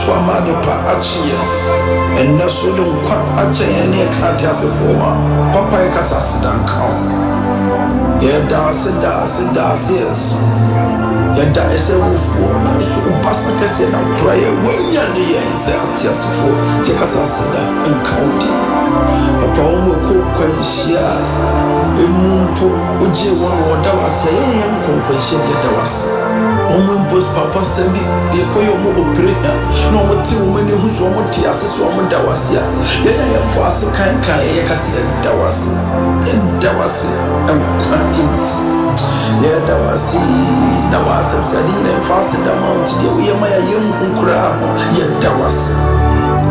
to amade pa achie and naso de nkwa ache ne ka tiasefo papa e kasa sidan kawo ye da se yes ye da ese wufo na so pasa kese na kraye wanya ne ye se atiasefo te kasa sidan nkawo di papa o mo ko kwanhia emumpo oje won da wase ye nkonkwahia bi da wase omo impos papa sabi e koyo mo opera no mo ti mo ne hu so mo ti asese o mo da wase ya ye fo ase kan ye kase da wase ye da wase na wase sadi ne fa se da mount de ye ma ya yem nkura ye da wase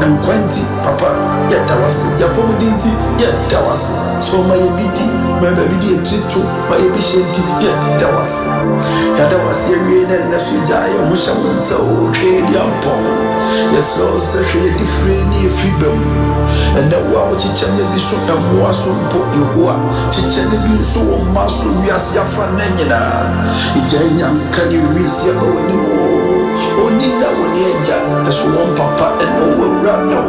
nkwanti papa ye da wase ya pomudinti ye da wase so ma ye bidi ma ba bidi etrito ma ye bi shenti ye da wase wie na so jaye mo shamu so hwe di ampon ye so se hwe di free ni fibem and that wa chicha ne bi so amoa so po ehoa chicha ne bi so wo ma so wiase afa na nyina ijanya kan ni wiase ba wani mo oninda woni eja eso won papa eno wura no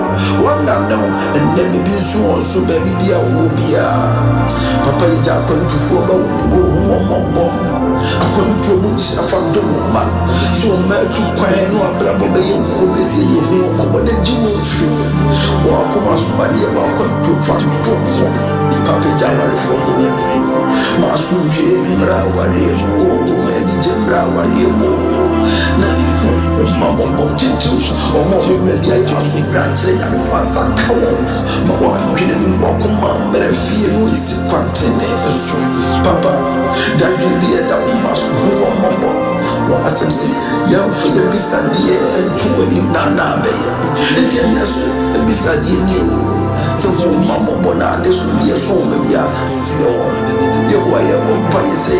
wona no enne bi so won so ba bibia wo bia papa ija kwantufu ba woni mo mo akontu mu afa do ma so ma tu kwan no abrabo be ye ko be si ye ho mo de jiwo fi wa kuma so ba ye ba akontu fa do mo papa ija wari fo ma su je mra wari mo me di jemra wari mo na mama botitu o mo me bia ya so branch ya me fa sakawo ma wa kwene mu wa kuma mere fie no isi kwantene so papa da bia da ma so ho mo wa asemsi ya fo ya bisadie entu ani na be ya enti na so bisadie ni so fo mama bona de so bia so me bia si o ye wa ya bompa yese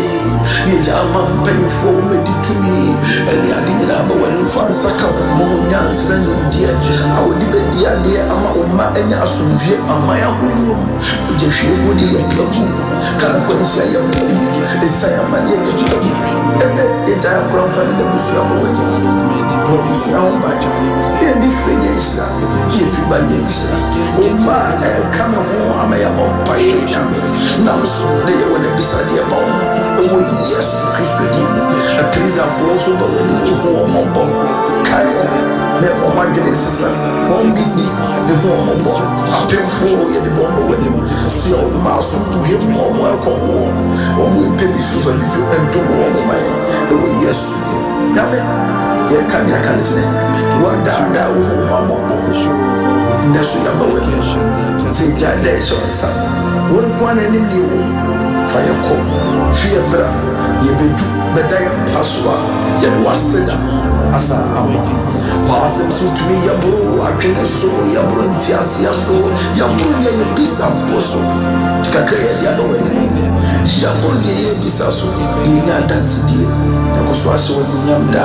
ye jama mpanifo me ditumi ani adinyina ba wani farsaka mo nyansa ndie awodi be dia de ama umma enya asumvie ama ya hudu je hwe godi ya plabu kana kwansia ya plabu esaya manie ketubu ebe eja kronka ne busu ya bowe bo busu ya omba ye different yesa ye fiba yesa umma kama ho ama ya bompa ye nyame namso de ye wona bisade ya bawo ewo Yesu Kristo di a prison for so ba wo mo bo kai me o ma dwene sisa o bindi de ho mo bo apemfo ye de bombo wani si o ma so dwe mo mo akọ o mo pe bi so fa bi so edo mo ma ewo Yesu di yabe ye kan ya kan se wa da wo ma mo bo ndaso ya ba wani se jade so sa won kwa na ni wo fire ko fear bra ye bedu bedaya paswa ye waseda asa amma wasem so tumi ya buru atwene so ya buru ntiasia so ya buru ye bisa poso tikaka ya do wani ya buru ye bisa so ni nya dance die na ko so ase wani nyam da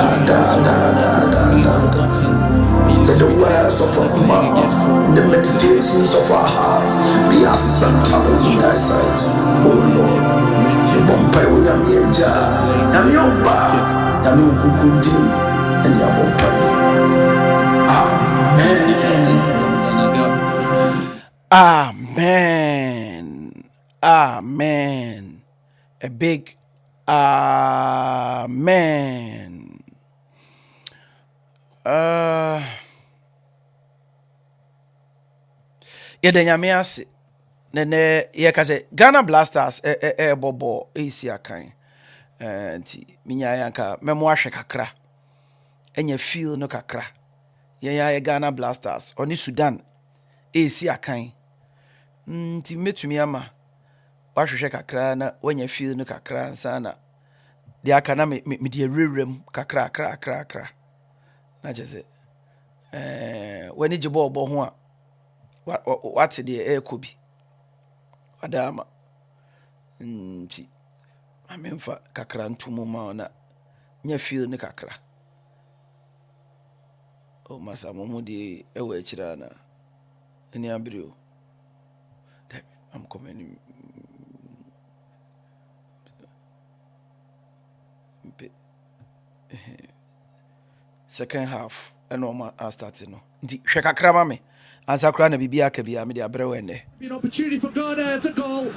let the words of our mouth, the meditations of our hearts be acceptable in thy sight, oh Lord. The bumpy with a meja, Yamioba, Yamiokudim, and Yabumpy. Amen. Amen. A big amen. Yede nyame ase nene ye ka se Ghana Blasters bobo esi akan nti minya yanka memo ahwe kakra enya feel no kakra ye Ghana Blasters oni Sudan esi akan nti metumi ama wahwehwe kakra na wanya feel no kakra nsana de aka na me de rerem kakra na jese wani jibo obo ho a what the ekobi adama nti amemfa kakra ntumu ma na nya feel ne kakra o masa momu de ewa ekira na eni abrio I'm coming second half and no starting no. Ndi hwe kakra ma me. Ansa kra na bibia ka bia me de abre wende. An opportunity for Ghana, it's a goal.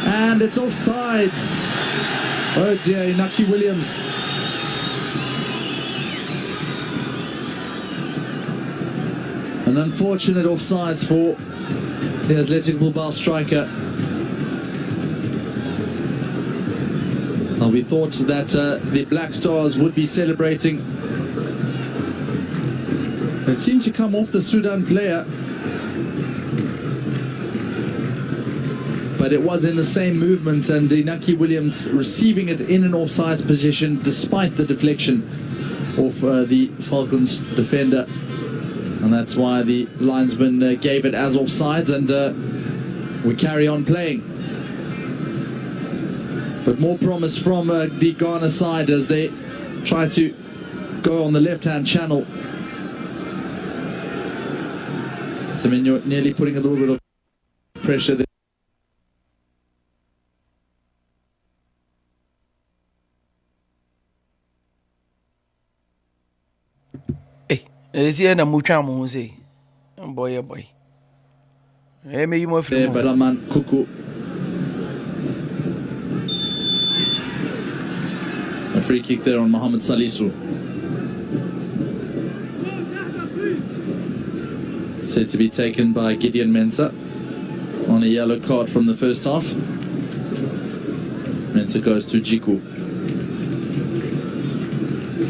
And it's offsides. Oh dear, Inaki Williams. An unfortunate offsides for the Athletic Bilbao striker. Well, we thought that the Black Stars would be celebrating. It seemed to come off the Sudan player, but it was in the same movement, and Inaki Williams receiving it in an offsides position despite the deflection of the Falcons defender. And that's why the linesman gave it as offsides, and we carry on playing. But more promise from the Ghana side as they try to go on the left-hand channel. Semenyo nearly putting a little bit of pressure there. Is here na mucha mo say. Boy. Hey, me you mo there, Balaman Kuku. A free kick there on Mohamed Salisu. Said to be taken by Gideon Mensah on a yellow card from the first half. Mensah goes to Jiku,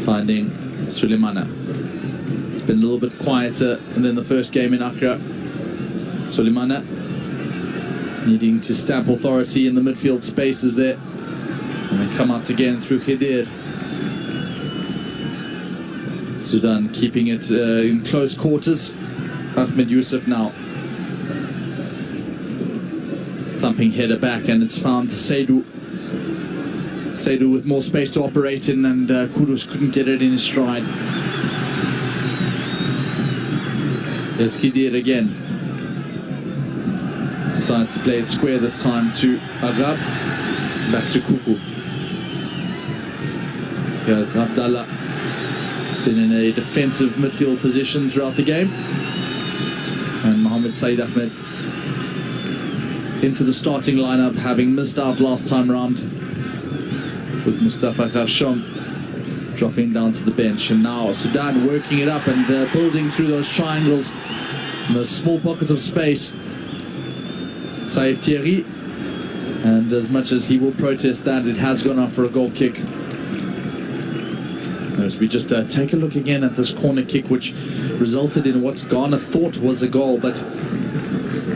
finding Sulemana. It's been a little bit quieter than the first game in Accra. Sulemana needing to stamp authority in the midfield spaces there. And they come out again through Khidir. Sudan keeping it in close quarters. Ahmed Yusuf now. Thumping header back, and it's found Seydou. Seydou with more space to operate in, and Kudus couldn't get it in his stride. There's Khidir again. Decides to play it square this time to Agab. Back to Kuku. Here's Abdallah. He's been in a defensive midfield position throughout the game. And Mohamed Said Ahmed into the starting lineup, having missed out last time round, with Mustafa Khasham dropping down to the bench. And now Sudan working it up and building through those triangles and those small pockets of space. Saif Thierry, and as much as he will protest that, it has gone off for a goal kick. As we just take a look again at this corner kick, which resulted in what Ghana thought was a goal, but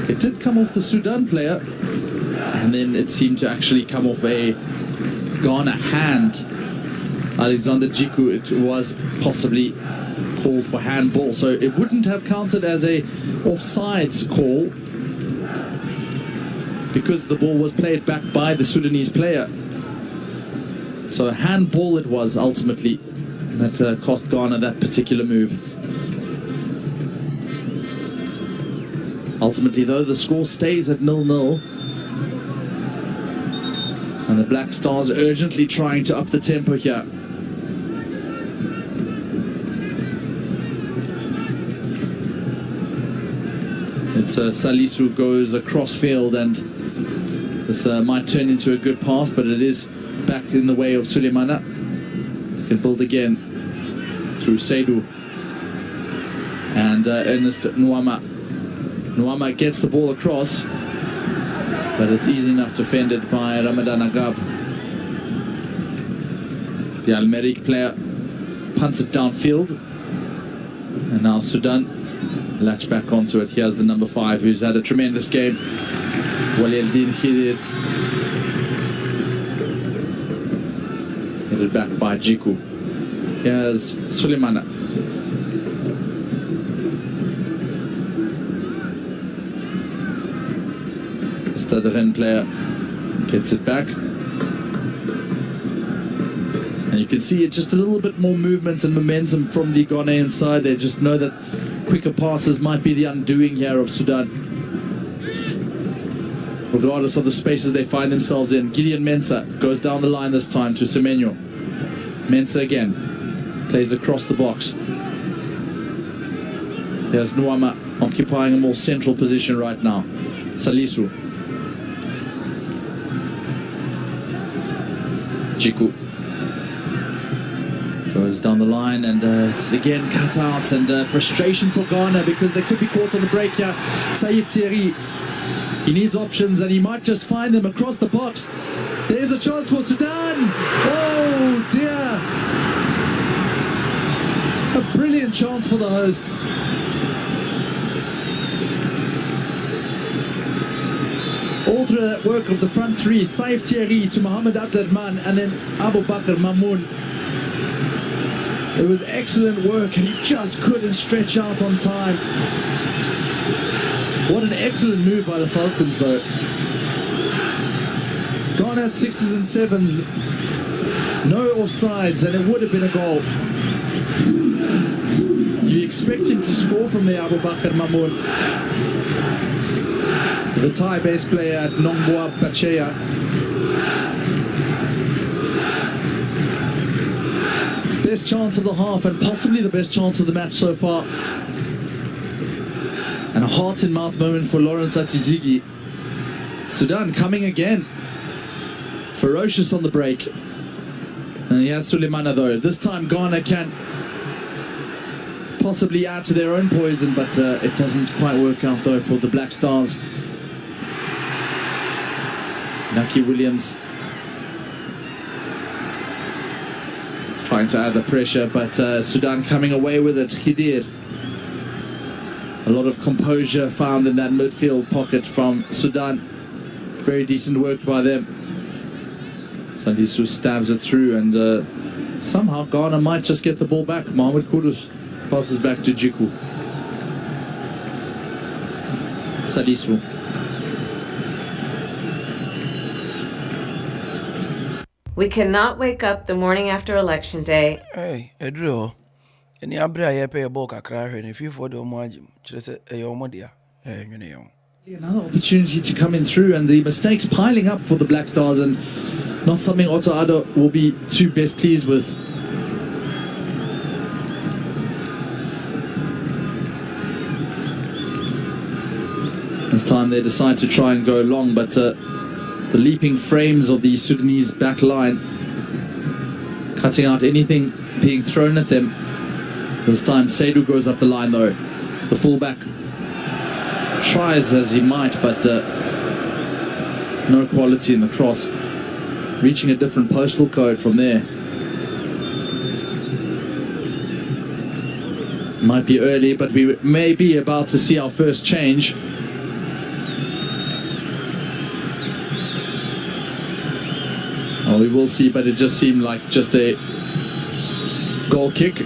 it did come off the Sudan player, and then it seemed to actually come off a Ghana hand. Alexander Jiku, it was possibly called for handball, so it wouldn't have counted as a offsides call because the ball was played back by the Sudanese player. So handball it was ultimately that cost Ghana that particular move. Ultimately, though, the score stays at 0-0. And the Black Stars urgently trying to up the tempo here. It's Salisu goes across field, and this might turn into a good pass, but it is back in the way of Sulemana. Can build again through Seydou and Ernest Nwama. Nwama gets the ball across, but it's easy enough defended by Ramadan Agab. The Al-Merrikh player punts it downfield, and now Sudan latch back onto it. Here's the number 5, who's had a tremendous game, Wali Eldin Khidir. Headed back by Jiku. Here's Sulemana. Stade player gets it back. And you can see it, just a little bit more movement and momentum from the Ghanaian side. They just know that quicker passes might be the undoing here of Sudan, regardless of the spaces they find themselves in. Gideon Mensah goes down the line this time to Semenyo. Mensah again. Plays across the box. There's Nwama occupying a more central position right now. Salisu. Jiku goes down the line, and it's again cut out, and frustration for Ghana because they could be caught on the break here. Saif Thierry, he needs options, and he might just find them across the box. There's a chance for Sudan. Oh dear. A brilliant chance for the hosts. All through that work of the front three, Saif Thierry to Mohamed Abdelrahman and then Abu Bakr Mamoun. It was excellent work, and he just couldn't stretch out on time. What an excellent move by the Falcons, though. Gone at 6s and 7s, no offsides, and it would have been a goal. You expect him to score from there, Abu Bakr Mamoun. The Thai base player, Nongboa Pacheya. Best chance of the half, and possibly the best chance of the match so far. And a heart-in-mouth moment for Lawrence Atizigi. Sudan coming again. Ferocious on the break. And he has Suleimana though. This time Ghana can possibly add to their own poison, but it doesn't quite work out though for the Black Stars. Naki Williams trying to add the pressure, but Sudan coming away with it. Khidir. A lot of composure found in that midfield pocket from Sudan. Very decent work by them. Salisu stabs it through, and somehow Ghana might just get the ball back. Mohamed Kudus passes back to Jiku. Salisu. We cannot wake up the morning after election day. Hey, Edro. Any abra ye pay a bulk a cry, and if you for the margin, just a yomodia. Another opportunity to come in through, and the mistakes piling up for the Black Stars, and not something Otto Addo will be too best pleased with. This time they decide to try and go long, but the leaping frames of the Sudanese back line, cutting out anything being thrown at them. This time Seydou goes up the line though. The fullback tries as he might, but no quality in the cross. Reaching a different postal code from there. Might be early, but we may be about to see our first change. Well, we will see, but it just seemed like just a goal kick.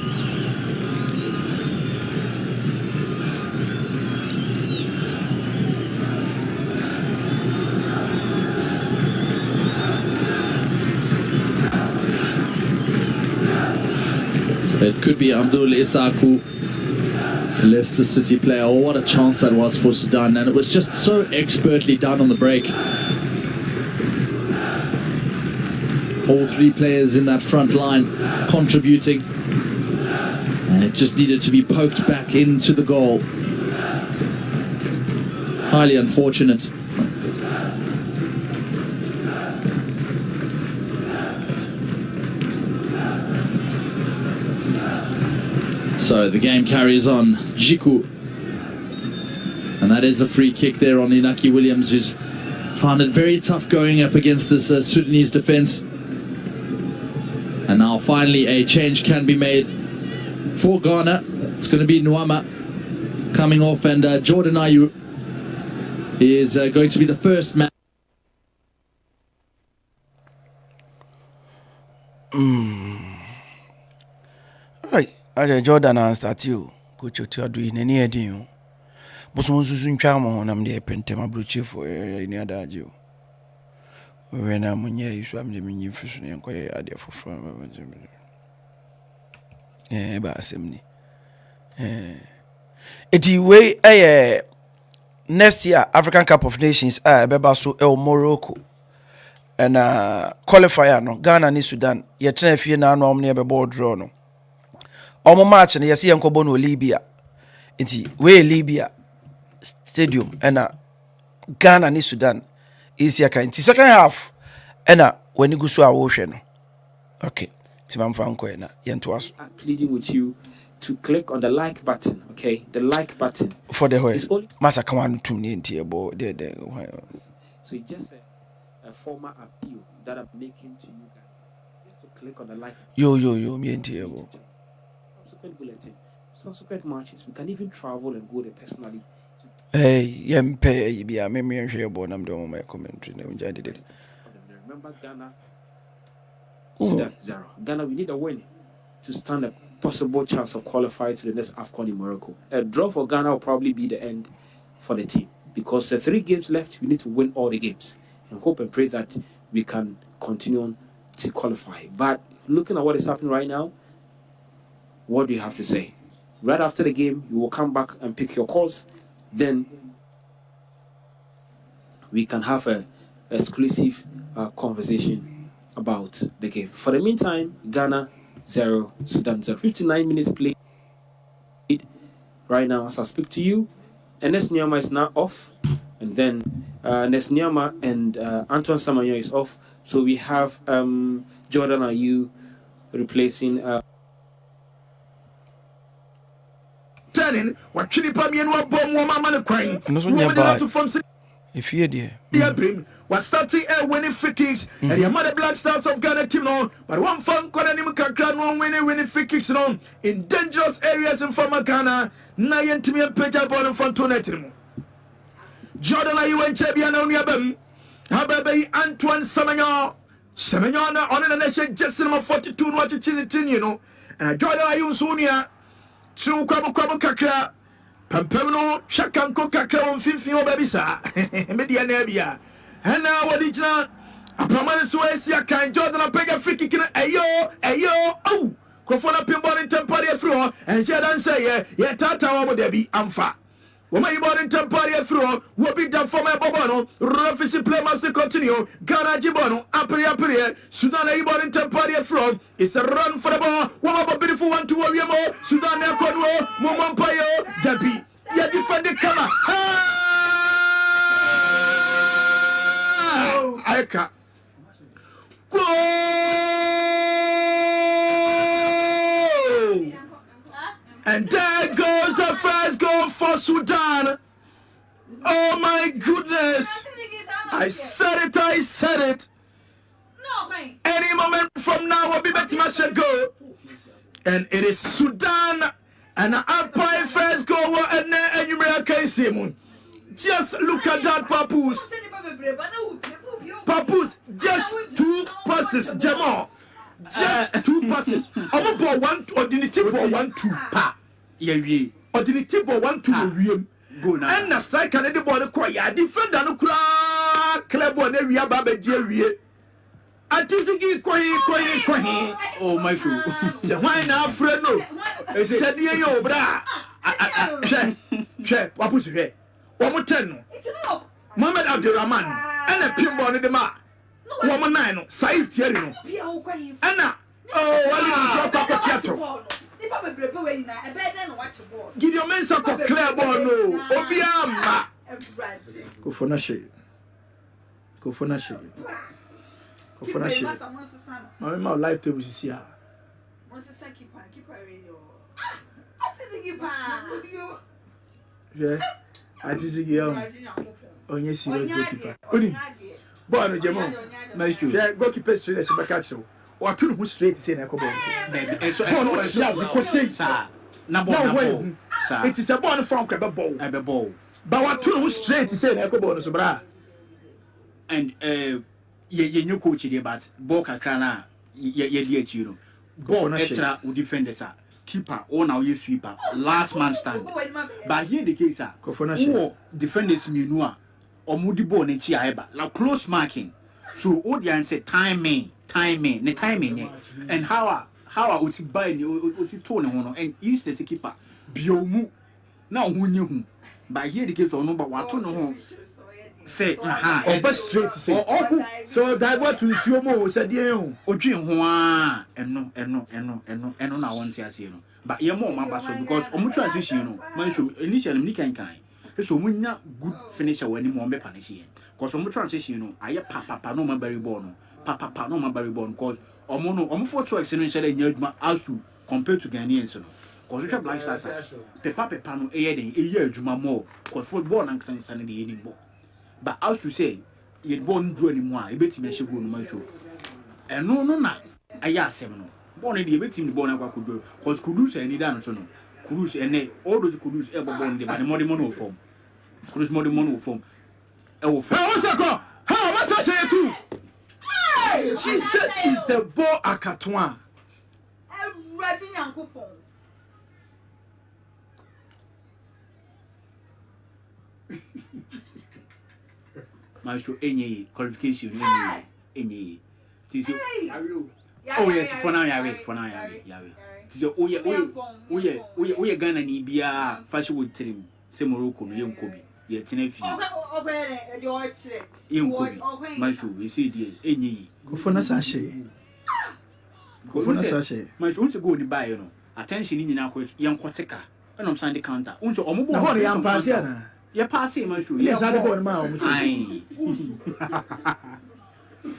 It could be Abdul Isaku, Leicester City player. Oh, what a chance that was for Sudan, and it was just so expertly done on the break. All three players in that front line contributing, and it just needed to be poked back into the goal. Highly unfortunate. So the game carries on. Jiku, and that is a free kick there on Inaki Williams, who's found it very tough going up against this Sudanese defense. And now finally a change can be made for Ghana. It's going to be Nwama coming off, and Jordan Ayew is going to be the first man. Right, I Jordan and start you. Coach, you are doing any idea. But someone soon charm on them, they paint them a blue chief for any other Jew. When I'm on you show me the mini fish and quite idea for from by assembly. It's way next year African Cup of Nations Bebaso El Morocco and qualifier no Ghana ni Sudan. Yet if you now normally have a board draw no. Omo match na yesi yenkobo no Libya. Nti we Libya stadium ena Ghana ni Sudan is ya kan. Nti second half ena when go so a wo hwe no. Okay. Nti mamfa nko na yento aso. Pleading with you to click on the like button, okay? The like button. For the whole. Masa kan wan tum ni nti ebo de. So it's just a formal appeal that I'm making to you guys. Just to click on the like. Yo, me nti ebo. Subsequent bulletin. Subsequent matches. We can even travel and go there personally. Hey, yempe bia me hwe ebo nam de my commentary na unja did it. Remember Ghana, Sudan 0. Ghana, we need a win to stand a possible chance of qualifying to the next AFCON in Morocco. A draw for Ghana will probably be the end for the team because the 3 games left, we need to win all the games and hope and pray that we can continue on to qualify. But looking at what is happening right now, what do you have to say? Right after the game, you will come back and pick your calls. Then we can have a exclusive conversation about the game. For the meantime, Ghana 0, Sudan 0. 59 minutes played right now as I speak to you. Enes Nyama is now off, and then Enes Nyama and Antoine Samanyo is off. So we have Jordan Ayew replacing. Turning what chili pami and what bomb woman and crying. No so nearby. If you dear. Bring was starting winning free kicks and your mother Black Stars of Ghana team on, but one fun Kodanima Kakran one winning free kicks on in dangerous areas in former Ghana. Nayan Timmy and Peter Bottom from Tonetim. Jordan Ayew and Chebian on your bem. Hababe Antoine Samanyo. Samanyo on the nation just in my 42 watch it, you know. And I Jordan Ayew Sonia. True Kwabo Kakra. Pampano, Shakanko Kakao, Finfio Babisa, Media Nebia. And now what did you know? A permanent Suecia can Jordan a pega free kick in ayo, oh, Crofona Pimbon in Temparia floor, and she don't say, yeah, Tata would there be Amfa. Woman you born in Temparia floor, will be done for my Bobono, Rufisi play must continue, Ghana Jibono, Apria, Sudan a born in Temparia floor, it's a run for the ball, one of a beautiful one to warrior more, Sudan Conwo, Momon Payo, Jabi, yeah, defend the camera. Eka. Go! And there goes the first goal for Sudan. Oh my goodness. I said it. No, man. Any moment from now will be back to my goal. And it is Sudan. And the Empire first goal and you may see. Just look at that, Papoose. Papoose, just 2 passes, Jamal. Just 2 passes. I'm about 1 ordinary ball 1 2 pa. Yeah, we Ordinary ball 1 2 go now. And the striker and the ball cry. Ya defender no cry. Club on every baba jewie. Atizigi kwai. Oh my fool. Why now friend no? Said yo bra. Che, Papoose here. One more 10. Mohamed Abdurrahman and a pinball in the ma. Woman 9, Saif Thierry. Anna, oh, what is your theater? Give your men some clear ball, no. Obiama. Go for Nashi. My life table is here. Yeah. I just on your serious goalkeeper. Boy, no, Jamo. My goalkeeper straight as a bacacho. Or 2 who straight say, and so because say, number one, it is a ball from crab ball. But what 2 who straight say, Echo bra. And ye new coach here, but Boca Crana, ye dear ball extra would defend us. Keeper or now you sweeper last man stand. But here the case are defenders minua or moody bone and chiaba like close marking. So audience say timing, and how I would see by you was it tone and used as a keeper. Biomu now who knew. But here the case or number 1 to know say best straight say so divert to Sumo said you Odwin ho a eno na won ti ase no but ye mo ma so because omo transition no man show initially me kan so munya good finisher wani mo be punish yen because omo transition no aye papa no ma bari ball no papa no ma bari ball because omo for choice no nshele nya adwuma as to compared to Ghanaians no because we Black Stars papa no eye den eye adwuma more because football na nkan san de eni ball but as to say ye ball ndru ani mo a e betimi a shego no man show eno no na aya asem no ball no de e betimi ball na kwa kudru because kudus ani da no so no kudus ene all those kudus e ball de but the money form kudus money form e wo form what's that call how much I say too Jesus is the ball akatwa Ready Yankupon. Maestro any qualification any oh yes for now yawe so oye Ghana ni bia fashion with trim se Morocco no yenkobi ye tena fi yenkobi Maestro you see the any kofona sashe Maestro unse go ni buy no attention ni nyina ko yenkoteka enom san the counter unse omobo na hore yam pass ya na ye pass Maestro yes I go ma o musi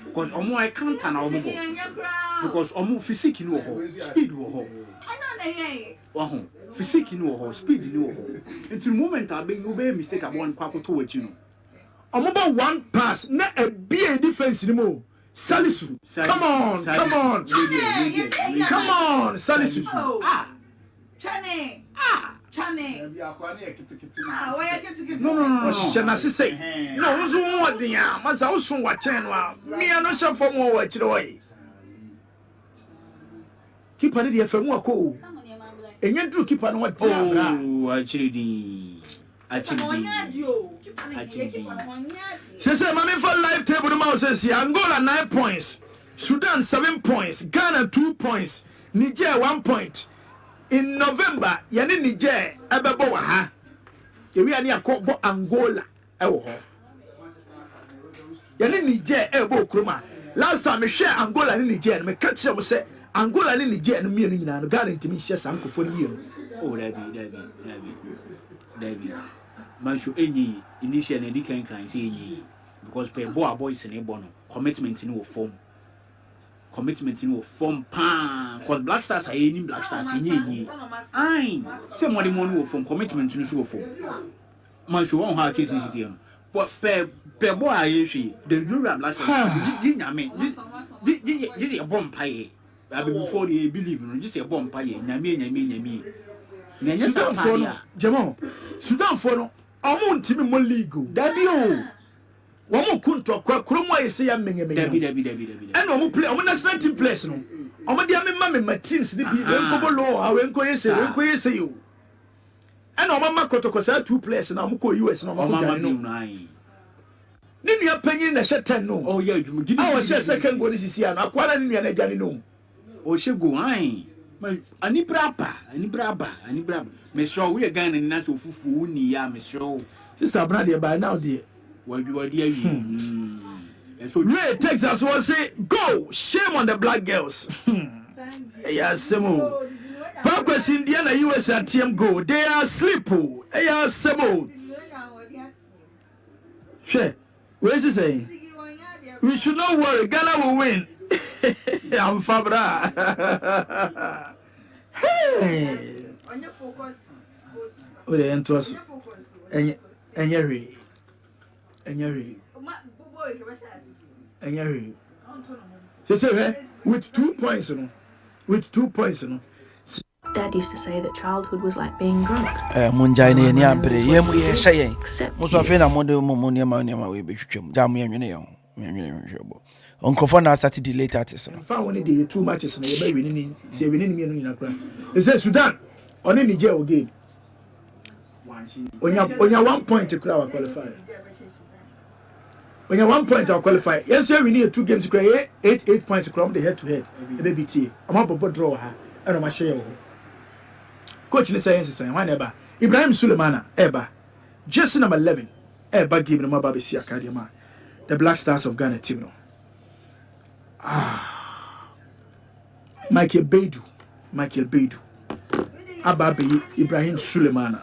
because omo I can't na omo because omo physique ni wo ho speed wo ho ho physique ni wo ho speed ni wo ho until moment I be you be mistake abon kwakoto wachi no omo ba one pass na a bia defense ni mo Salisu come on Salisu Chane no shana say no unzo wodin a masa usun wa chen wa me no sha fom wa chire wai keeper ni de famu akọ enye dru keeper no wodin abra achire di Say mami for live table now says Angola 9 points, Sudan 7 points, Ghana 2 points, Niger 1 point. In November, yani Niger ebebo wa ha. Ewi ani akọ Angola ewo ho. Yani Niger ebo kroma. Last time me share Angola ni Niger, me catch them say Angola ni Niger no mienu nyina no Ghana ntimi share sankofo ni mienu. Oh David. Manshu enyi initial na di kan say enyi because pe boys in ebo no commitment ni wo form pa because Black Stars are any Black Stars enyi ai say money wo form commitment ni so wo form Manshu won ha case city no but pe boy aye hwe the new Black Stars di nyame this is a bomb pie before they believe no just a bomb pie nyame na nyesa fa Jamo Sudan for no omo ntimi mo league dabi o womo kunto kwa kromo ayese ya menye dabi and omo play omo national team players no omo dia me teams ni bi enko bolo awenko yese yo and omo makotokosa 2 players na omo ko US na omo no ni nua panyin na she 10 no oh yeah adwuma gidi awo she second goal ni sisi ya na akwara ni nua na adwane no o she go ai ani braba me sure we Ghana ni na so fufu ni ya me sure sister brother by now there wadi awi and so Ray Texas was say go shame on the black girls yeah semo Pakwes Indiana US team go they are sleep yeah semo she what is he saying we should not worry Ghana will win I'm Fabra hey on your focus o de ento aso enye say with 2 points no Dad used to say that childhood was like being drunk. Munjai ne ni abre ye mu ye hye mo so afi na mo de mo ne ma we betwetwem ja mo yenwene ye ho hwebo onkofo na start delay artists no fa woni de too matches na ye ba wini ni se wini ni mienu nyina kra e say Sudan oni Niger o game onya 1 point kra wa qualify onya 1 point to qualify yes say we need 2 games kra 8 points kra on the head to head e be BT o bobo draw ha e no ma share wo coach ni science say why never Ibrahim Sulemana eba just number 11 Eba game no maba be si akadema. The Black Stars of Ghana team no. Michael Beidou. Ababe Ibrahim Sulemana.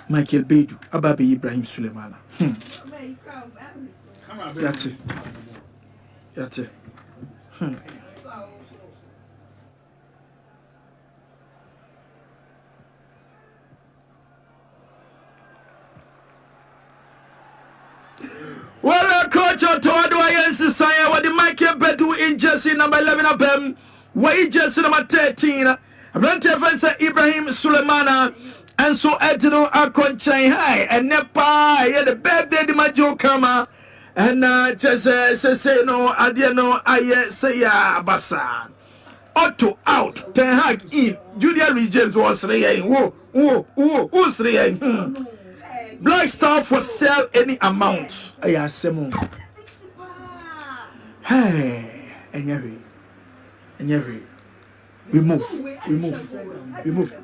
Michael Beidou. Ababe Ibrahim Sulemana. That's it. Well, coach to Adwayen Sisaya with the Michael Beidou in jersey number 11 of them. Why jersey number 13? Rente Fensa Ibrahim Sulemana. And so Edino Akonchai High and Nepa, the birthday the Majo Kama. And just say no, Adiano, I say ya Basa. Otto out, Ten Hag in. Julia Regents was raying. Who's raying? Black Star for sell any amount. I ask Simon. Hey, and we move.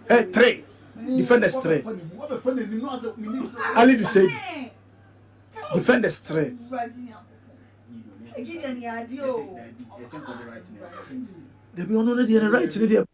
Hey, three. Defenders three. Ali to say. Defenders three. They be on the right.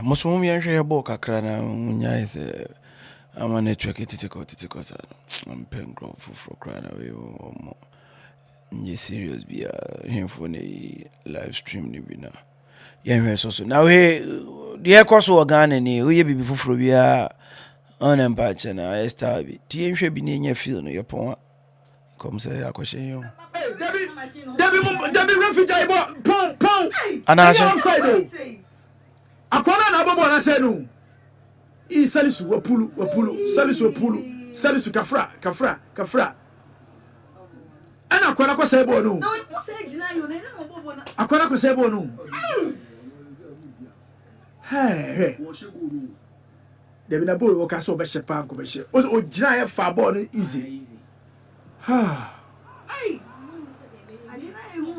Muslim yanhwe bo kakra na munya is ama network titiko I'm paying for cry na we nye serious bia here for the live stream ni bi na yanhwe so now he the course organ ni we bibi fufuro bia on embache na esta bi ti yanhwe bi ni nya feel no yepon come say akwhye yo Debbie refugee pon ana outside akwana na bobo na say no I salisu wapulu salisu kafra ana akwana ko say bo no akwana ko say bo no hey Debi na boy o ka so be shepa ko be she o gina ya fa ball no easy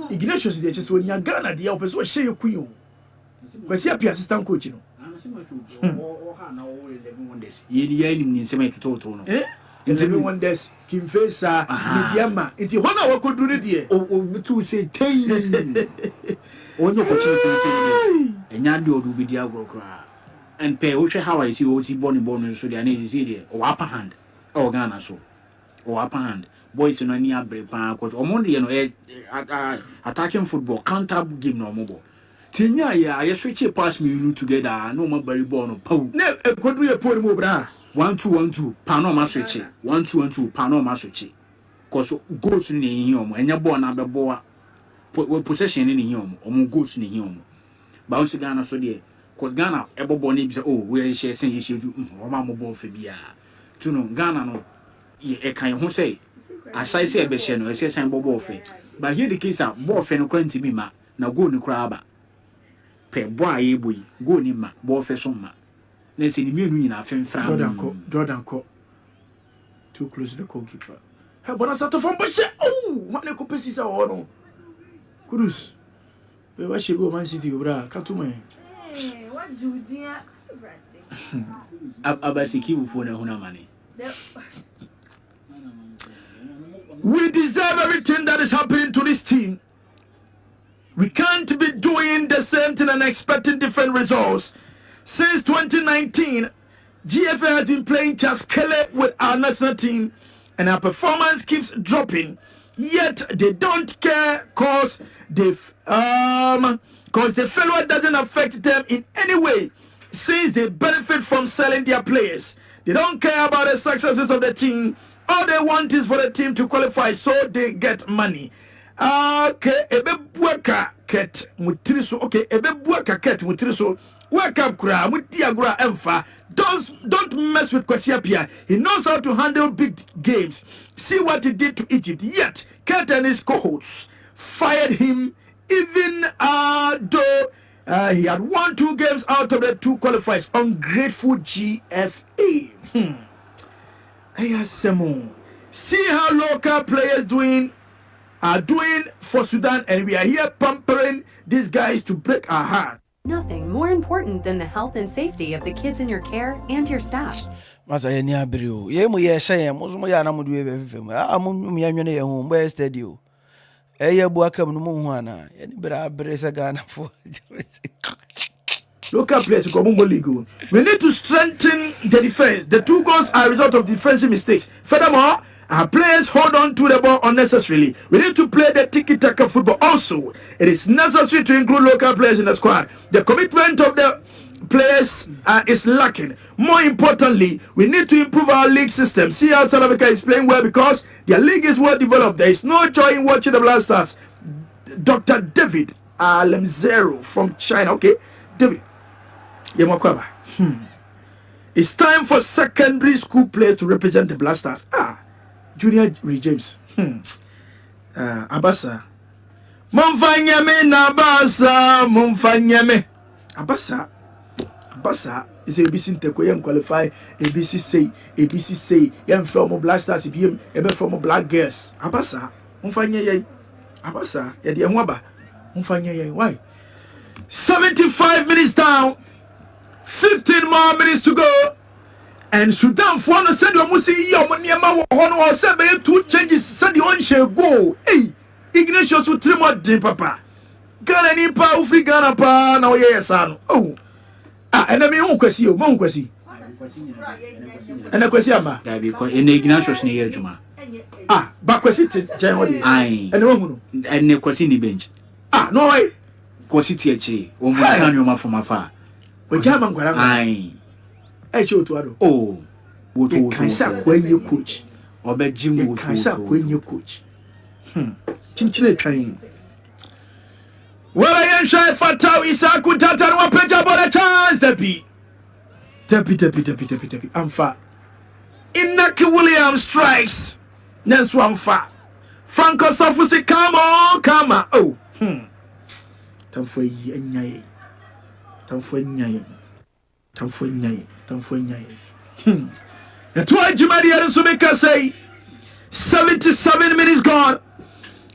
Ignatius de chese woni Ghana de ya o person o she yekuyo kwasi apia assistant coach no Interview one desk, Kim Fesa, Midiama, it's one hour could do it here. Oh, to say, Tay. Oh, no, and Yadu do be the agro and pay which how I see OT born so they need to see there, or upper hand, or Ghana so, or upper hand. Boys in any break, because on Monday, attacking football, can't have game no mobile. Tinya ya I switch pass me together no more very born of pow. Ne could do a poor mobra. 1-2-1-2 Panama switch. 1-2-1-2 Panama switch. Cause goes in him and your born number boa possession in him or goes in him. Bounce Ghana so dear. Cause Ghana ever born oh where she saying you should do Mamma ball for beer. To know Ghana no ye can who say as I say a besheno, I say some bobo fe. But here the case are more fenocrant to me ma now go no crab. Pe boy boy go ni ma bo fe so ma na se ni menu nyina fen fra Jordan ko too close to the goalkeeper ha bona sato from Boshe man ko pesi sa no Kudus we wa shego Man City obra ka to me what do dia abasi ki ufo na huna mane we deserve everything that is happening to this team. We can't be doing the same thing and expecting different results. Since 2019, GFA has been playing Chaskele with our national team, and our performance keeps dropping. Yet they don't care because the failure doesn't affect them in any way, since they benefit from selling their players. They don't care about the successes of the team. All they want is for the team to qualify, so they get money. Okay, ebe bueka ket mutriso okay ebebua ka ket mutriso wake up kura mutia gura emfa don't mess with Kwesiapia. He knows how to handle big games. See what he did to Egypt. Yet Ket and his cohorts fired him even though he had won 2 games out of the 2 qualifiers. Ungrateful GFA. See how local players are doing for Sudan, and we are here pampering these guys to break our heart. Nothing more important than the health and safety of the kids in your care and your staff. Masa ye ni abrio ye mu ye hye mo so mo ya na mo de fefem amu ya nwene ye ho mbo studio ye bu akam no mo hu ana ye ni bra se Ghana for local players go league. We need to strengthen the defense. The 2 goals are a result of defensive mistakes. Furthermore, our players hold on to the ball unnecessarily. We need to play the tiki-taka football. Also, it is necessary to include local players in the squad. The commitment of the players is lacking. More importantly, we need to improve our league system. See how South Africa is playing well because their league is well developed. There is no joy in watching the Black Stars. Dr. David Alemzero from China. Okay, David. It's time for secondary school players to represent the Black Stars. Junior James. Abasa. Mumfanyame na Abasa. Mumfanyame. Abasa is ABC Teko yen qualify. ABC say yen from Black Stars BM ebe from Black Girls. Abasa. Mumfanyye. Abasa. Yedi enwaba. Mumfanyye. Why? 75 minutes down. 15 more minutes to go. And Sudan for no said you must see your money or 2 changes said the on shall go. Hey, Ignatius with 3 more day, papa. Ghana ni pa ufi Ghana pa na oye son. Oh. And I mean won kwesi. And a kwesi ama. That be in Ignatius ni ejuma. Ba kwesi jen hodi. Ai. And won and ne kwesi ni bench. No way. Kwesi ti echi. O mo kan yo ma from afar. We jama ngwara. Ai. Show to ado. Oh, what can say when coach? Or bed Jim can say when you coach. Chinchile train. Well, I am shy for Tau Isaku Tata and Wapeja about a chance. Debbie. I'm fat. Inaki Williams strikes. Next one fat. Franco Safusi, come on. Oh, time for ye. And twice Jumadi and Sumika say 77 minutes gone,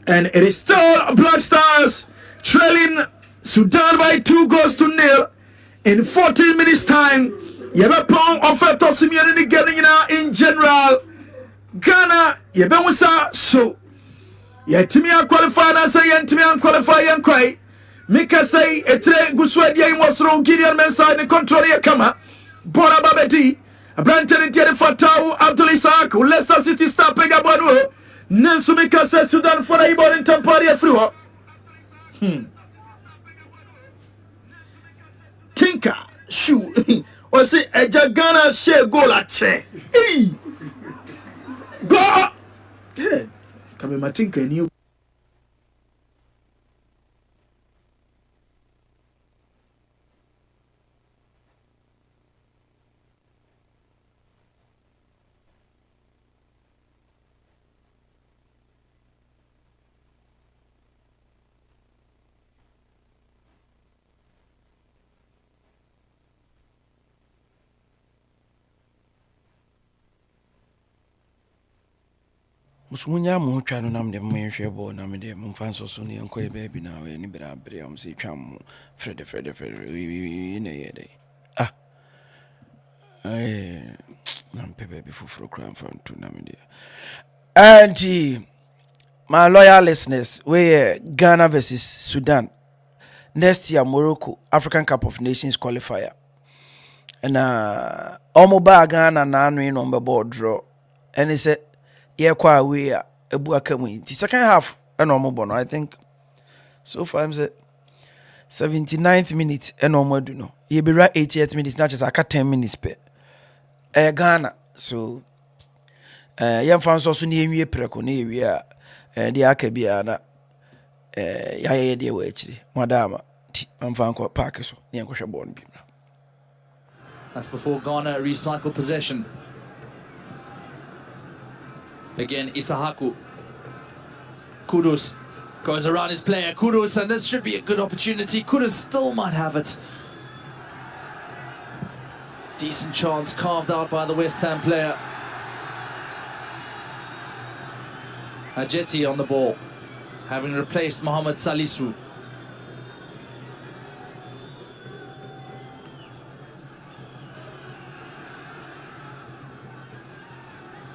and it is still Black Stars trailing Sudan by 2-0 in 14 minutes time. Yeba pong offer to Simeon getting in general. Ghana yeba wasa so Timia qualified and say Timia qualify and cry. Mika say etre guswedia in was wrong Gideon Mensah in control ya kama Bora Babedi Branton in Tiere Fatau Abdul Isaac Leicester City star Pega Bono Nansu Mika says Sudan for a born in Tamparia through Tinker shoe or say a Jagana share goal at che go come my tinker and you Musunya mu twa no nam de menhwe bo na me de mfanso so ne enko e baby na we ni bra bre am se twa mu Fred ne ye de nam pe baby fufuro kran fa ntu na me de and my loyal listeners we Ghana versus Sudan next year Morocco African Cup of Nations qualifier and omoba Ghana na anu no mbebo draw and he said kwa we ebu akamu the second half no I think so far I'm say 79th minute do no ye be right 80th minute not just aka 10 minutes per Ghana so yem fan so so ne enwie preko na ewie a de aka bia na yɛayɛ deɛ wɔ akyiri madama ti mamfa nkɔ park so ne yɛnkɔhwɛ bɔɔ no bi. That's before Ghana recycle possession. Again, Isahaku. Kudus goes around his player. Kudus, and this should be a good opportunity. Kudus still might have it. Decent chance carved out by the West Ham player. Ajeti on the ball, having replaced Mohamed Salisu.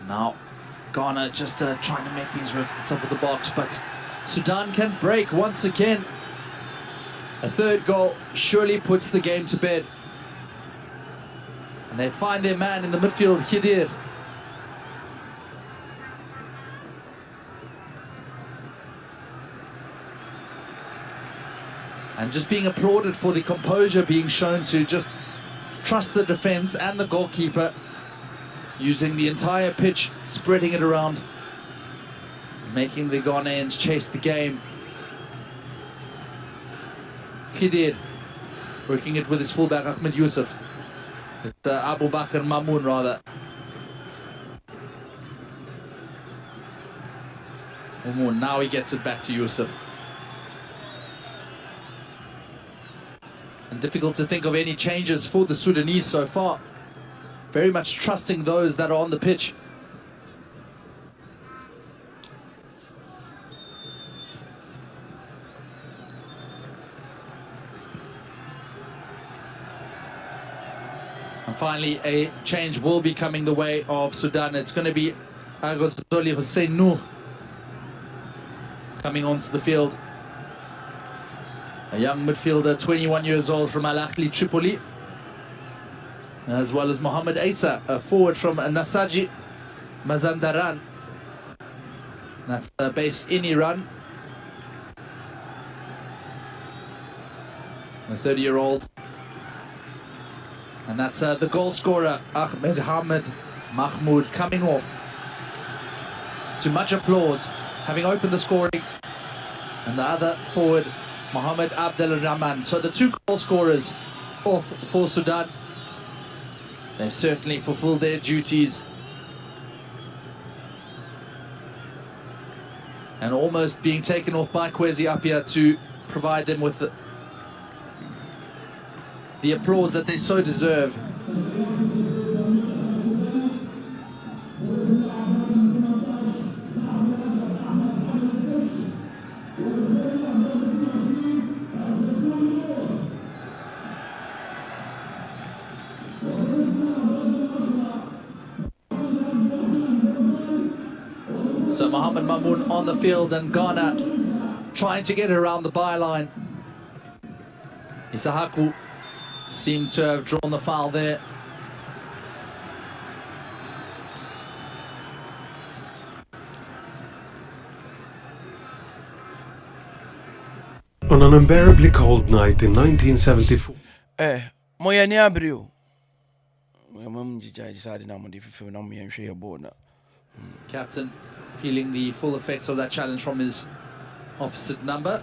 Now, Ghana just trying to make things work at the top of the box, but Sudan can break once again. A third goal surely puts the game to bed. And they find their man in the midfield, Khidir. And just being applauded for the composure being shown to just trust the defense and the goalkeeper, using the entire pitch, spreading it around, making the Ghanaians chase the game. Khidir working it with his fullback Ahmed Yusuf. Abu Bakr Mamoun rather. Mamoun, now he gets it back to Yusuf. And difficult to think of any changes for the Sudanese so far. Very much trusting those that are on the pitch. And finally, a change will be coming the way of Sudan. It's going to be Agozoli Hussein Noor coming onto the field. A young midfielder, 21 years old, from Al Ahly Tripoli, as well as Mohamed Isa, a forward from Nasaji Mazandaran, that's based in Iran. A 30-year-old. And that's the goal scorer, Ahmed Hamid Mahmoud, coming off to much applause, having opened the scoring. And the other forward, Mohamed Abdel Rahman. So the two goal scorers off for Sudan. They've certainly fulfilled their duties. And almost being taken off by Kwesi Appiah to provide them with the applause that they so deserve. So Mohamed Mamoun on the field, and Ghana trying to get around the byline. Isahaku seemed to have drawn the foul there. On an unbearably cold night in 1974. Moya ni abrio. Captain feeling the full effects of that challenge from his opposite number.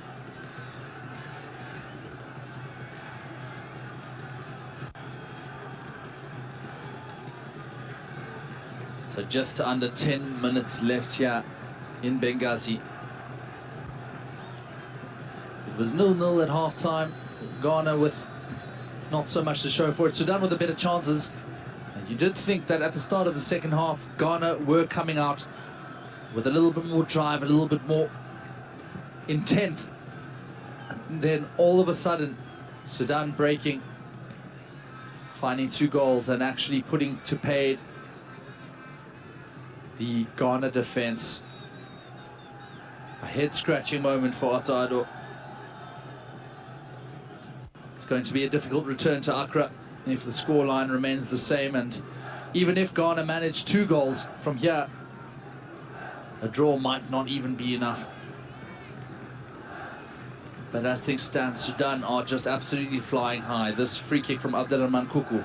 So just under 10 minutes left here in Benghazi. It was 0-0 at half-time. Ghana with not so much to show for it. Sudan with the better chances. And you did think that at the start of the second half, Ghana were coming out with a little bit more drive, a little bit more intent. And then all of a sudden, Sudan breaking, finding two goals and actually putting to paid the Ghana defense. A head-scratching moment for Otto. It's going to be a difficult return to Accra if the scoreline remains the same, and even if Ghana managed 2 goals from here, a draw might not even be enough. But as things stand, Sudan are just absolutely flying high. This free kick from Abdelrahman Kuku.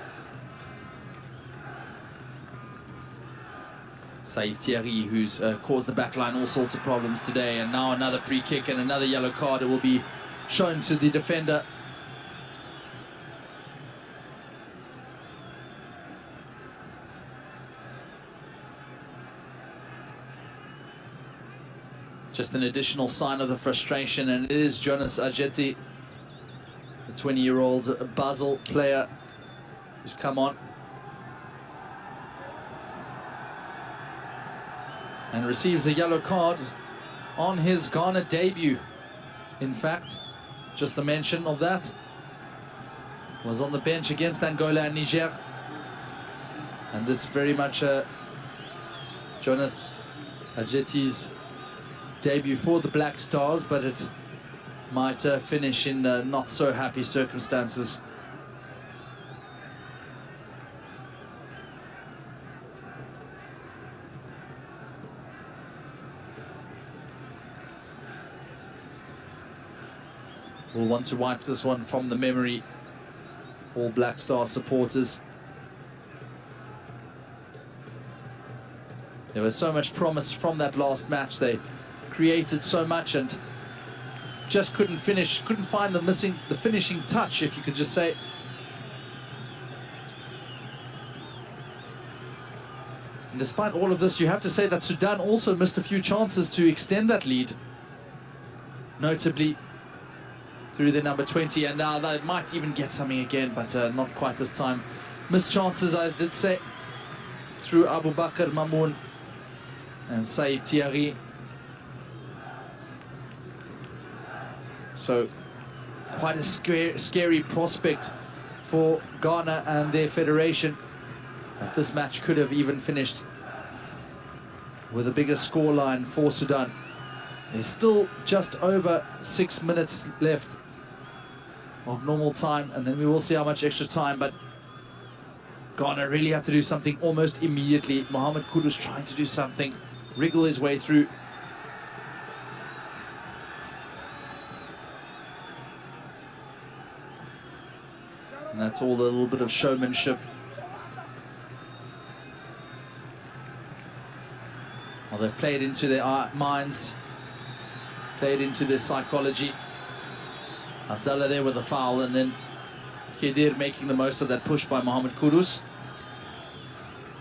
Saif Thierry, who's caused the backline all sorts of problems today. And now another free kick and another yellow card. It will be shown to the defender. Just an additional sign of the frustration, and it is Jonas Ajeti, the 20-year-old Basel player who's come on and receives a yellow card on his Ghana debut. In fact, just a mention of that, was on the bench against Angola and Niger, and this very much Jonas Ajeti's debut for the Black Stars, but it might finish in not so happy circumstances. We'll want to wipe this one from the memory, all Black Star supporters. There was so much promise from that last match. They created so much and just couldn't finish, couldn't find the finishing touch, if you could just say. And despite all of this, you have to say that Sudan also missed a few chances to extend that lead, notably through the number 20, and now they might even get something again, but not quite this time. Missed chances, I did say, through Abu Bakr Mamoun and Saif Thierry. So quite a scary prospect for Ghana and their federation, that this match could have even finished with a bigger scoreline for Sudan. There's still just over 6 minutes left of normal time, and then we will see how much extra time, but Ghana really have to do something almost immediately. Mohamed Kudus trying to do something, wriggle his way through. And that's all a little bit of showmanship. Well, they've played into their minds, played into their psychology. Abdallah there with the foul, and then Khidir making the most of that push by Mohamed Kudus.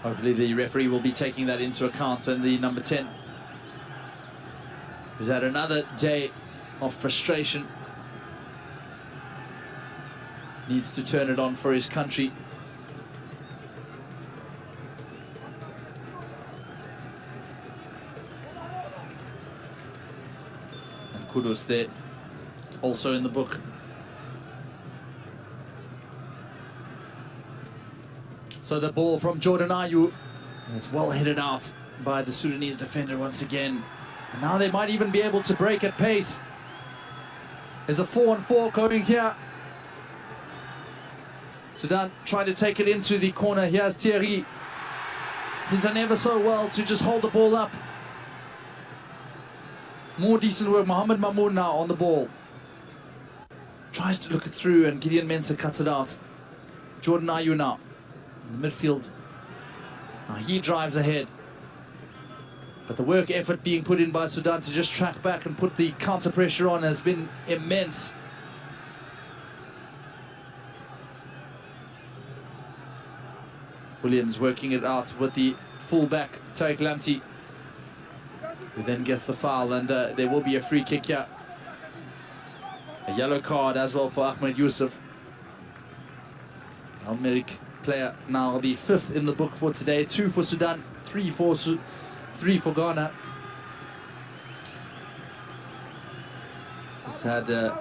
Hopefully the referee will be taking that into account, and the number 10 who's had another day of frustration needs to turn it on for his country. And Kudus there, also in the book. So the ball from Jordan Ayew, and it's well headed out by the Sudanese defender once again. And now they might even be able to break at pace. There's a 4-on-4 going here. Sudan trying to take it into the corner. Here's Thierry. He's done ever so well to just hold the ball up. More decent work. Mohamed Mamoun now on the ball. Tries to look it through, and Gideon Mensah cuts it out. Jordan Ayew now in the midfield. Now he drives ahead. But the work effort being put in by Sudan to just track back and put the counter pressure on has been immense. Williams working it out with the fullback Tariq Lamptey, who then gets the foul, and there will be a free kick here. A yellow card as well for Ahmed Yusuf. Al-Merik player now the 5th in the book for today. 2 for Sudan, 3 for Ghana. Just had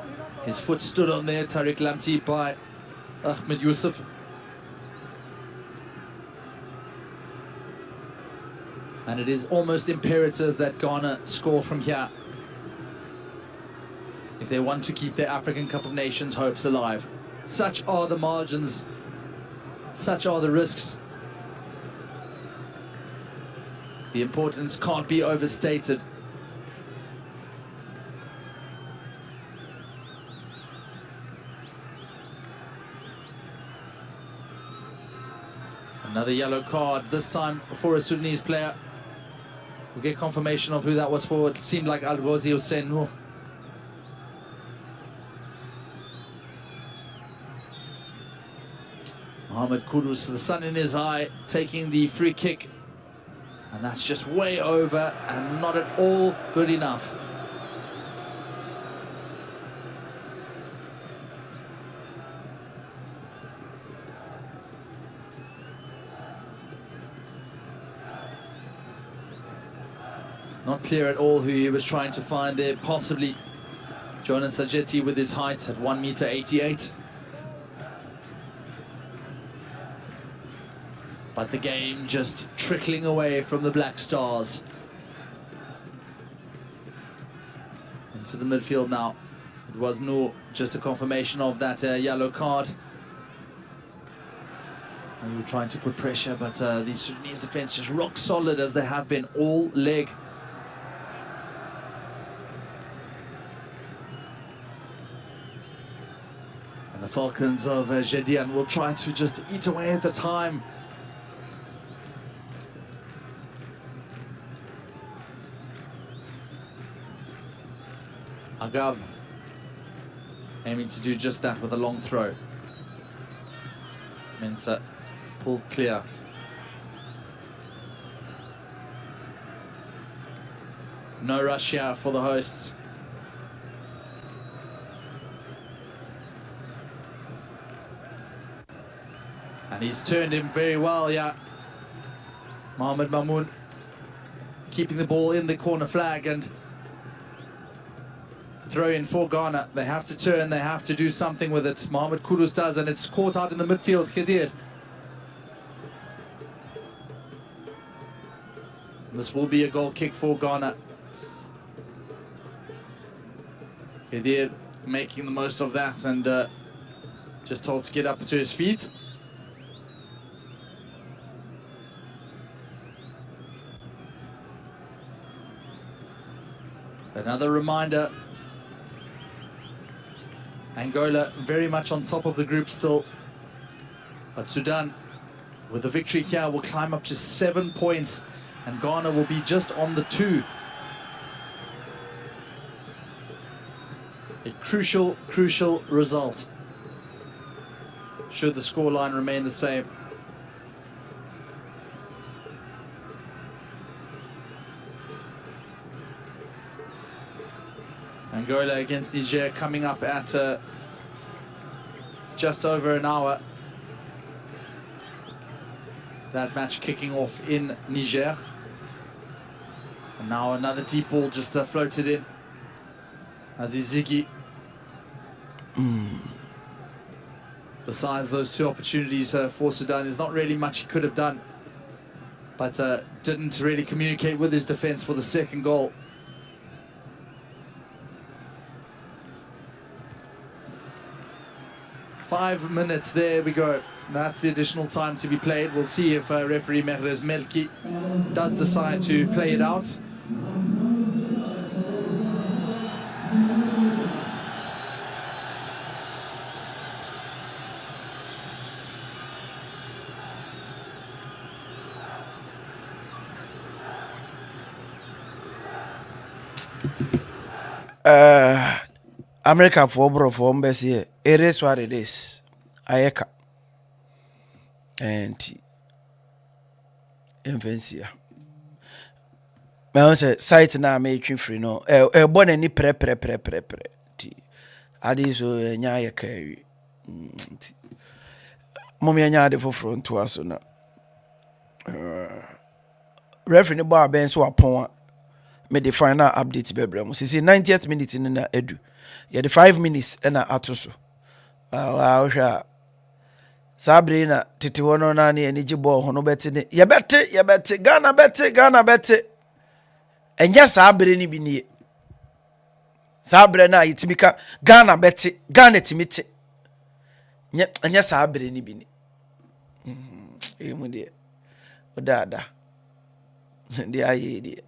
his foot stood on there, Tariq Lamptey, by Ahmed Yusuf. And it is almost imperative that Ghana score from here if they want to keep their African Cup of Nations hopes alive. Such are the margins, such are the risks. The importance can't be overstated. Another yellow card, this time for a Sudanese player. We'll get confirmation of who that was for. It seemed like Algozi Hussein Noor. Mohamed Kudus, the sun in his eye, taking the free kick. And that's just way over and not at all good enough. Not clear at all who he was trying to find there. Possibly Jonas Sajeti with his height at 1.88 meters. But the game just trickling away from the Black Stars. Into the midfield now. It was no just a confirmation of that yellow card. And we were trying to put pressure, but the Sudanese defence just rock solid as they have been all leg. And the Falcons of Jedian will try to just eat away at the time. Agab aiming to do just that with a long throw. Mensah pulled clear. No rush here for the hosts. And he's turned him very well, yeah. Mohamed Mamoun keeping the ball in the corner flag and throw in for Ghana. They have to turn, they have to do something with it. Mohamed Kudus does, and it's caught out in the midfield. Khadir. This will be a goal kick for Ghana. Khadir making the most of that and just told to get up to his feet. Another reminder, Angola very much on top of the group still. But Sudan, with the victory here, will climb up to 7 points. And Ghana will be just on the 2. A crucial, crucial result. Should the scoreline remain the same. Angola against Niger coming up at just over an hour. That match kicking off in Niger. And now another deep ball just floated in. Azizigi. Besides those 2 opportunities for Sudan, there's not really much he could have done. But didn't really communicate with his defense for the second goal. Five minutes, there we go. That's the additional time to be played. We'll see if referee Mehrez Melki does decide to play it out. America for Mbesi, it is what it is. Ayeka. And Invencia. I say site na make free no. Born any pre. Adi so nya ye carry. Mommy nya de for front to us na. Referee bar ben so upon me the final update bebrem. See 90th minute in na edu. Yeah, the 5 minutes and atoso. Wow, Sabrina, Titi Wono Nani and Ijibo, Hono Betty, ya bette, Ghana bette. And yes, Sabrina be Sabrina, it's Mika, Ghana bette, Ghana timite. Yet, and yes, Sabrina be dear. Dada. Dear, dear.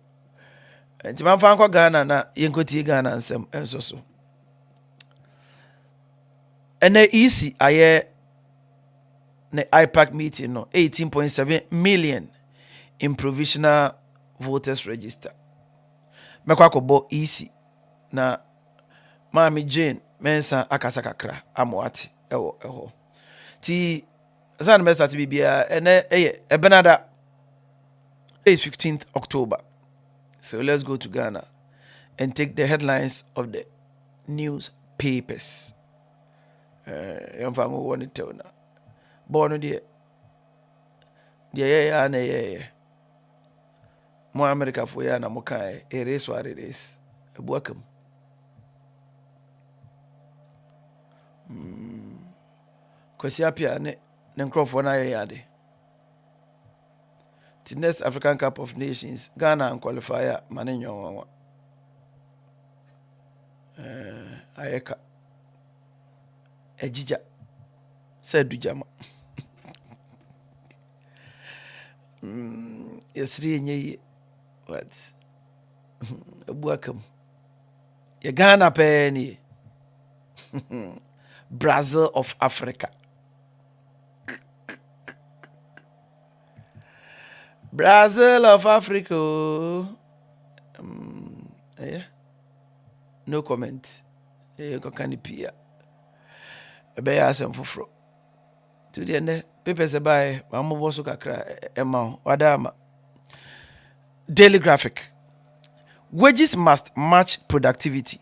And Timafanko Ghana, na Yankoti Ghana and some and so. And the easy aye the IPAC meeting no 18.7 million in provisional voters register. Mekwako easy na Mami Jane mensa akasa kakra amoati eho. Ti San Mesta to be Ebenada is 15th October. So let's go to Ghana and take the headlines of the newspapers. Young family want to tell now. Born dear. Yeah. More America for ya na mokai. It is what it is. Welcome. Kwesi apia ne nkrofo na yade. The next African Cup of Nations, Ghana and qualifier Maninyo Ayeka Ejija said Dujama. Yesri nye what? Welcome. Ye Ghana penny. Brazil of Africa. Brazil of Africa. Yeah. No comment. Kanipia. Beya sem foforo. To the end, papers by Mamoboso Kakra Emma Wadama. Daily graphic. Wages must match productivity.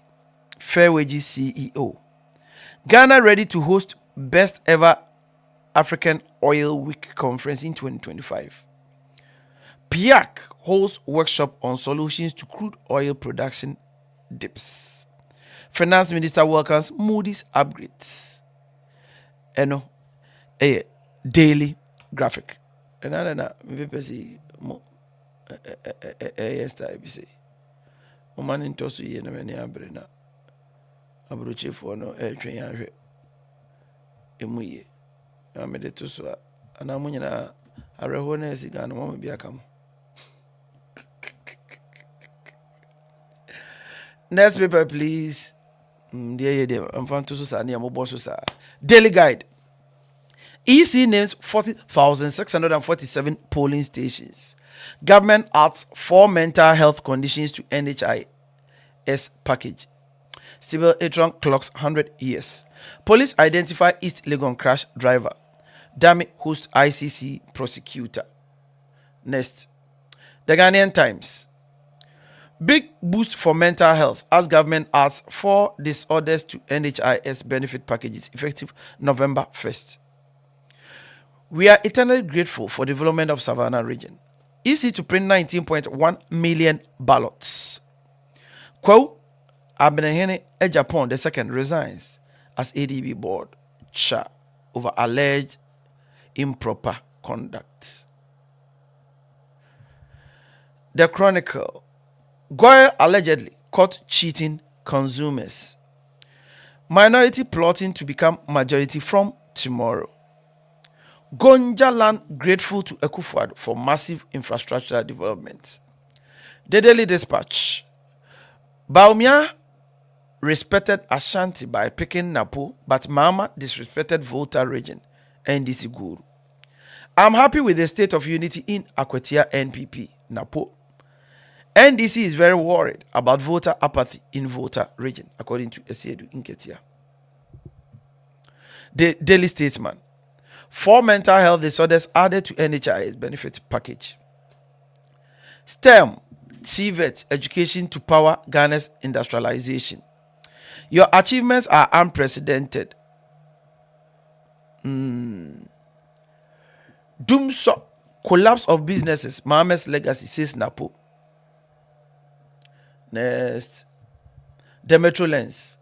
Fair Wages CEO. Ghana ready to host best ever African Oil Week conference in 2025. PIAC holds workshop on solutions to crude oil production dips. Finance Minister welcomes Moody's upgrades. A daily graphic. Another maybe see mo yesterday be say. Woman in Tosu ye na many abrena. Abroche for no train ahwe. Emuye. Amede to so ana munyina areho na esiga no mo bia kam. Next paper, please. Daily Guide. EC names 40,647 polling stations. Government adds 4 mental health conditions to NHIS package. Stable Atron clocks 100 years. Police identify East Legon crash driver. Dami host ICC prosecutor. Next. The Ghanaian Times. Big boost for mental health as government adds 4 disorders to NHIS benefit packages effective November 1st. We are eternally grateful for development of Savannah region. EC to print 19.1 million ballots. Adinkra Japan II resigns as ADB board chair over alleged improper conduct. The Chronicle. Goyle allegedly caught cheating consumers. Minority plotting to become majority from tomorrow. Gonja land grateful to Ekufuado for massive infrastructure development. The Daily Dispatch. Baumia respected Ashanti by picking Napo, but Mama disrespected Volta region. NDC Guru. I'm happy with the state of unity in Akwatia NPP. Napo. NDC is very worried about voter apathy in Volta region, according to Esiedu Inketia. The Daily Statesman. 4 mental health disorders added to NHIS benefit package. STEM, TVET, education to power Ghana's industrialization. Your achievements are unprecedented. Doomso, collapse of businesses, Mohammed's legacy, says Napo. Next. The Metro Lens.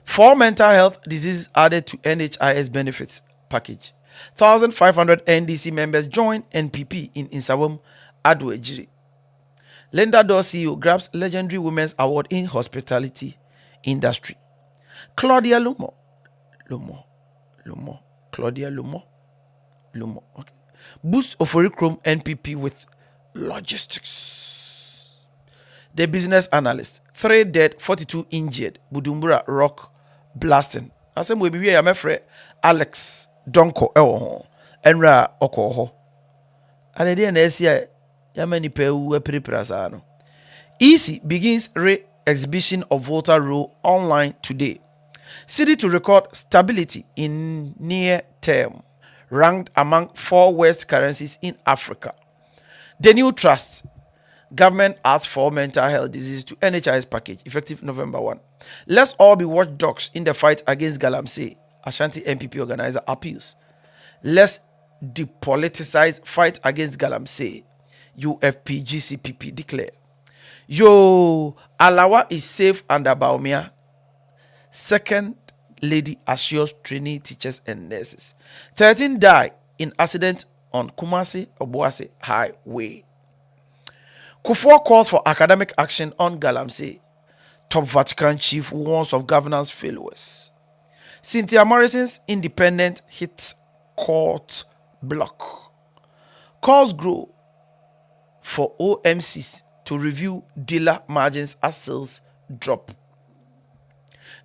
4 mental health diseases added to NHIS benefits package. 1,500 NDC members join NPP in Insawam Adwejiri. Linda Door CEO grabs legendary women's award in hospitality industry. Claudia Lumo. Okay. Boost Oforichrome NPP with logistics. The Business Analyst. 3 dead, 42 injured. Bujumbura rock blasting. Asem we be here, my friend Alex Donko Enra Okoho. And the DNS here Yamani Peu Priprasano. EC begins re-exhibition of voter roll online today. City to record stability in near term, ranked among 4 worst currencies in Africa. The new trust. Government adds 4 mental health diseases to NHIS package, effective November 1. Let's all be watchdogs in the fight against Galamsey. Ashanti MPP organizer appeals. Let's depoliticize fight against Galamsey. UFP-GCPP declare. Yo, Alawa is safe under Baumia. Second lady assures trainee teachers and nurses. 13 die in accident on Kumasi Obuasi Highway. Kufuor calls for academic action on Galamsey. Top Vatican chief warns of governance failures. Cynthia Morrison's independent hits court block. Calls grow for OMCs to review dealer margins as sales drop.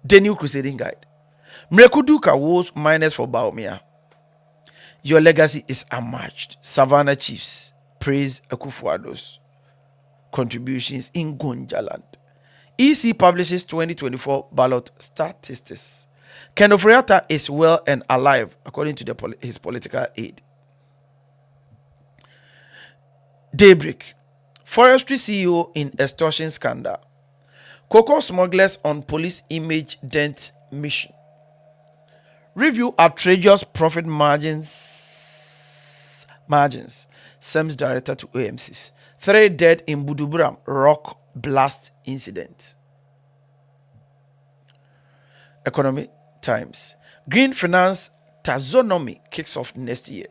The new crusading guide. Mrekuduka woes minus for Baumia. Your legacy is unmatched. Savannah Chiefs praise Akufo-Addo's contributions in Gonjaland. EC publishes 2024 ballot statistics. Ken Oforiatta is well and alive, according to his political aide. Daybreak. Forestry CEO in extortion scandal. Cocoa smugglers on police image dent mission. Review outrageous profit margins. SEMS director to AMCs. 3 dead in Buduburam rock blast incident. Economy Times. Green finance taxonomy kicks off next year.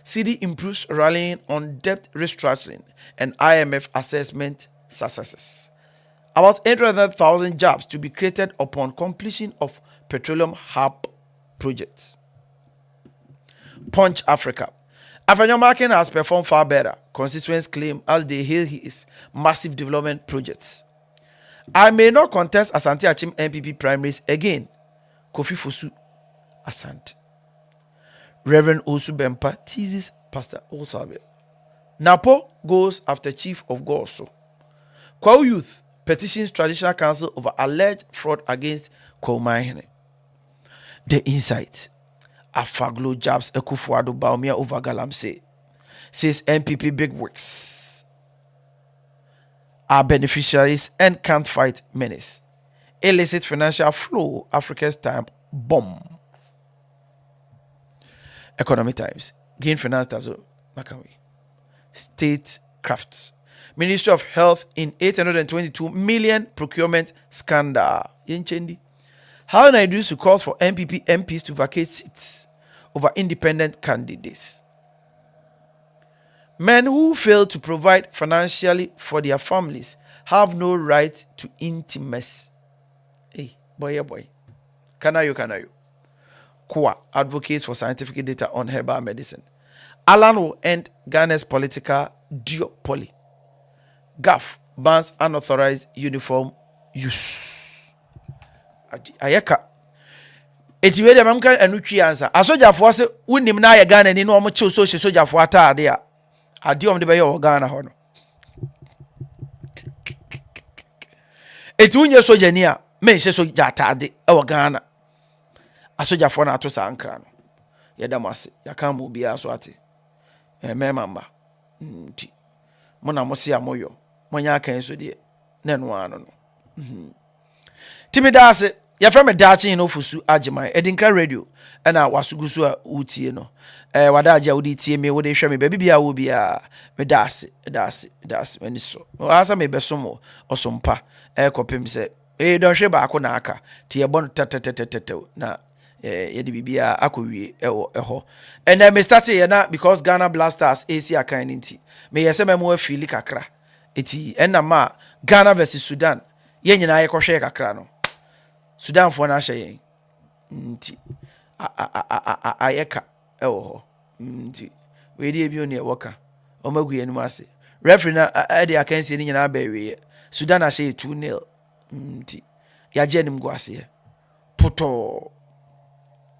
CD improves rallying on debt restructuring and IMF assessment successes. About 800,000 jobs to be created upon completion of petroleum hub projects. Punch Africa. Afenyomakin has performed far better, constituents claim, as they hail his massive development projects. I may not contest Asante Achim MPP primaries again. Kofi Fosu Asante. Reverend Osu Bempa teases Pastor Olsabe. Napo goes after Chief of Goso. Kwao Youth petitions Traditional Council over alleged fraud against Daakyehene. The Insight. Afaglo jabs Akufo-Addo Baumia over Galamsey. Says MPP big works. Our beneficiaries and can't fight menace. Illicit financial flow, Africa's time bomb. Economy Times. Green Finance Tazo Makawi. State Crafts. Ministry of Health in 822 million procurement scandal. Yenchendi. How Naidusu calls for MPP MPs to vacate seats over independent candidates. Men who fail to provide financially for their families have no right to intimacy. Hey, boy. Kanayo. Kwa advocates for scientific data on herbal medicine. Alan will end Ghana's political duopoly. GAF bans unauthorized uniform use. Ayeka. Eti we de mamka anutwi ansa. Asojafo se wonim na ye Ghana ni no mo che so sojafo ataade a. Ade om de be ye Ghana ho no. Eti unye soja ni a men hye soja ataade e Ghana. Asojafo na ato sankra no. Ye da mase. Ya kan mo bia so ate. Memamba. Nti. Mona mo se amoyo. Monya kan so de na no ano no. Timidase ya frame Daakyehene no fusu agiman Adinkra radio na wasugusu a utie no wadaje a udi tie me wode hwe me ba bibia wo bia me dase wani so asa me besomo osompa kopem se don hwe ba ako na aka tie bon tetetetetet na ye de bibia akowie eho and me start here na because Ghana Blasters AC akan nti me yese me mo afili kakra eti enna ma Ghana versus Sudan ye nyina ye kohwe kakra no Sudan for na hye nti ayeka ewo ho nti we dey bi oni e woka o magu ye num ase referee na dey akansi ni nyina ba we Sudan a hye 2-0 nti ya je nim go ase poto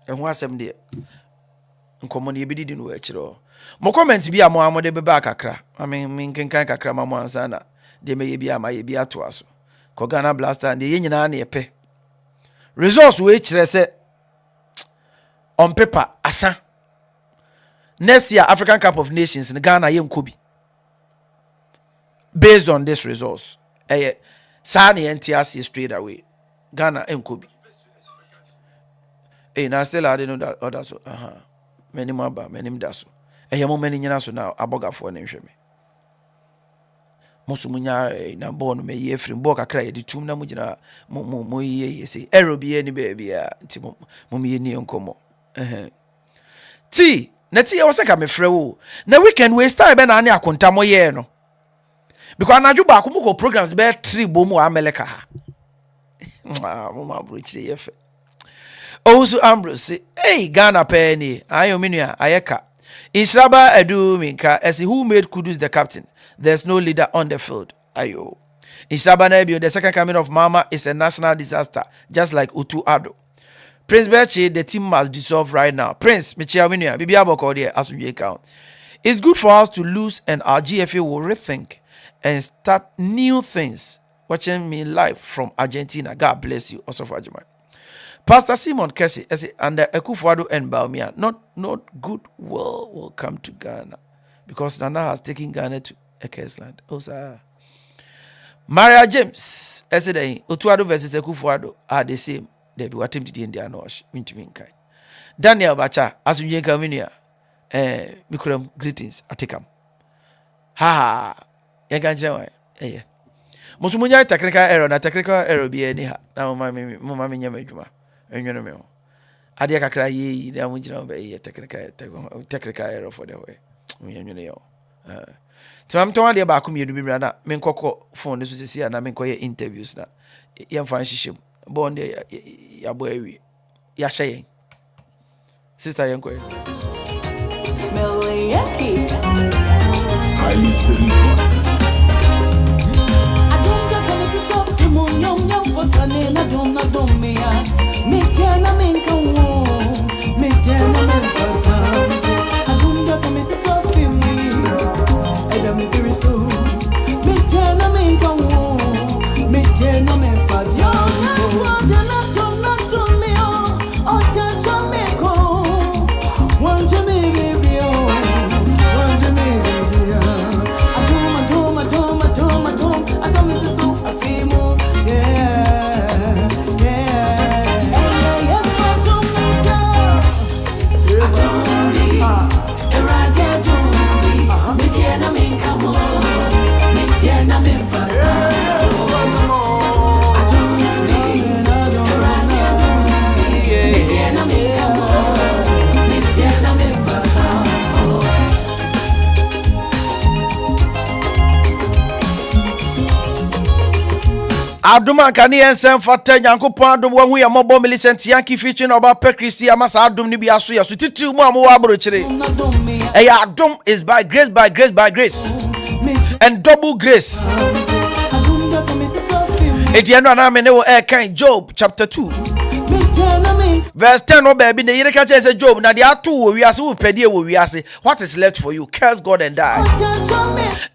eho asem de nkomo ne ebidi di no akiro Mo comment bi a mo amode beba kakra. I mean kenkan kakra ma mo ansa na de me ye bi ama ye bi ato aso. Ko Ghana Blaster de ye nyina na ye pe. Resource we kire se on paper asa. Next year African Cup of Nations in Ghana ye nkobi. Based on this resource. Sa na NTRC straight away. Ghana nkobi. Now still I didn't know that other so many maba many daso. Mo many nyina so now aboga for na hwe me. Musumunya na born me ye free bo kakra ye ditum na mugina mo ye say ero bi ani baby a nti mo me ni enkomo. Ti na ti ye wose ka me frɛ wo. Na weekend we start be na ani akonta mo ye no. Because anadwo ba ko mo programs be 3 bomu America ha. Mo ma bro chire ye fe. Also Ambrose say, hey, Ghana penny, ayo minua, ayeka. Insraba edu minka, as who made Kudus the captain. There's no leader on the field. Ayo. Insraba nebio, the second coming of Mama is a national disaster, just like Utu Ado. Prince Berchi, the team must dissolve right now. Prince, Michia minua, bibi aboko there, as we count. It's good for us to lose and our GFA will rethink and start new things. Watching me live from Argentina. God bless you. Also for Ajimai. Pastor Simon Kessie, and Ekufuado and Baumia, not good will come to Ghana because Nana has taken Ghana to a case land. Oh, sir. Maria James, Otuado versus Ekufuado are the same. They be what him to the Indian Osh, Mintiminkai. Daniel Bacha, as we come in here, Mikuram greetings, Atikam. Ha, Yaganjawa, eh. Musumunya technical error, na technical error be anyhow. Now, my Yamajuma. Enyo me ho ade kakra yi da mu gina be technical error for the way enyo ne yo timam ton ade ba akomi edu bi mra na me nkokọ phone ne so sisi na me nkoye interviews na ye fan hihim bon de ya bo awi ya hye sister ye nkoye Meliaki highly spiritual. Aduma kani ensem fata Nyankopon adum wa hu ya mobo Millicent Yankee featuring oba Pekrisi amasa adum ni bi aso ya so titi mu amu wa abrochire eya adum is by grace and double grace etiano na me ne wo kan Job chapter 2 verse 10 no baby ne yire ka say Job na de ato wo wiase wo pede wo wiase what is left for you curse God and die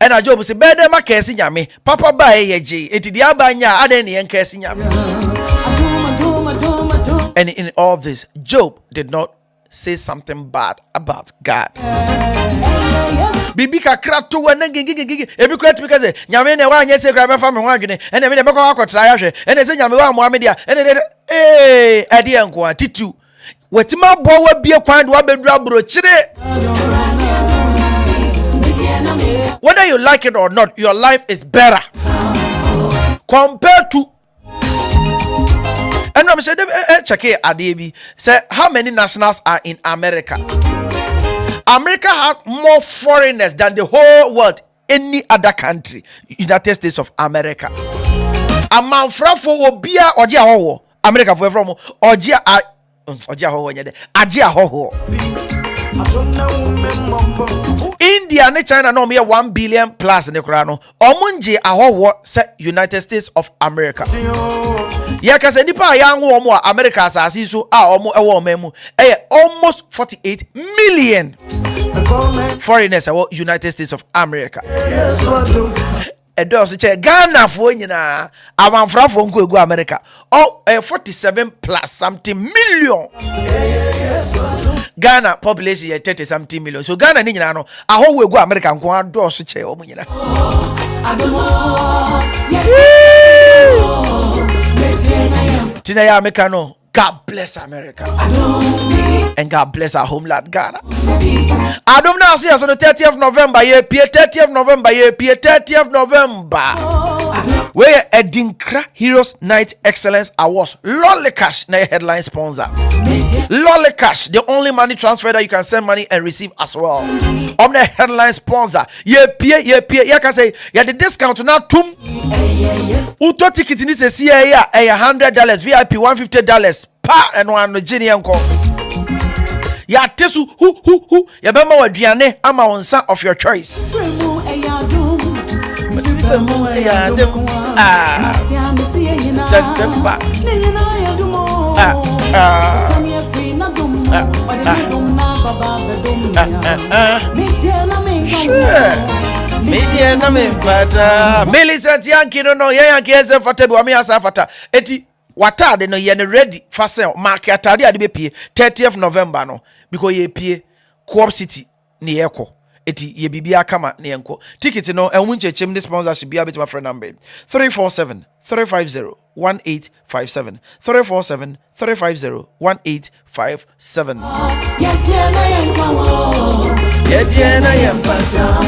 and a Job say bede ma curse nyame papa ba yeje eti de abanya aden ne curse nyame and in all this Job did not say something bad about God. Bibi kakra to wa ngigigigi ebi kra timi ka say nyame ne wa anya se kra be fa me ho adwene ene me ne be kwa akotra ya hwe ene se nyame wa moa me dia ene ade enko atitu wetima bo wa bie kwan de wa bedura brochire. Whether you like it or not, your life is better compared to. And I'm saying check it Adebi say how many nationals are in America. America has more foreigners than the whole world, any other country. United States of America. Amanfrafo obia oje ahoho. America for from oje ahoho nyede. Aje ahoho. India and China no me 1 billion plus ne kura no. Omunje ahoho say United States of America. Ya kase nipa yangu omo America asasi so a omo ewo memu almost 48 million. Foreigners are United States of America. And also Ghana for nyina amanfra for nko egu America. 47 plus something million. Ghana population 30 something million. So Ghana ni nyina no aho we egu America nko ado so che omo nyina. Tina ya America no. God bless America. And God bless our homeland Ghana. I don't know see us on the 30th of November, 30th November, 30th November. Where Adinkra Heroes Night Excellence Awards. Lolly Cash, na headline sponsor. Lolly Cash, the only money transfer that you can send money and receive as well. I'm the headline sponsor. You can say, the discount now tum. Uto ticket in this $100, VIP $150. Pa and one Virginia ko. Ya tesu who ya bema waduane ama onsa of your choice. Media na mfata Millicent Yankee no Yankee eze fata bi wame asa fata eti watade no ye ready for sale market atade ade be pie 30th November no because ye pie Co-op City ne yeko eti ye bibia kama ne yenko ticket no enwu nchechem ne sponsorship bia beti my friend number 347 350 1857 347 350 1857 Yediana yemfata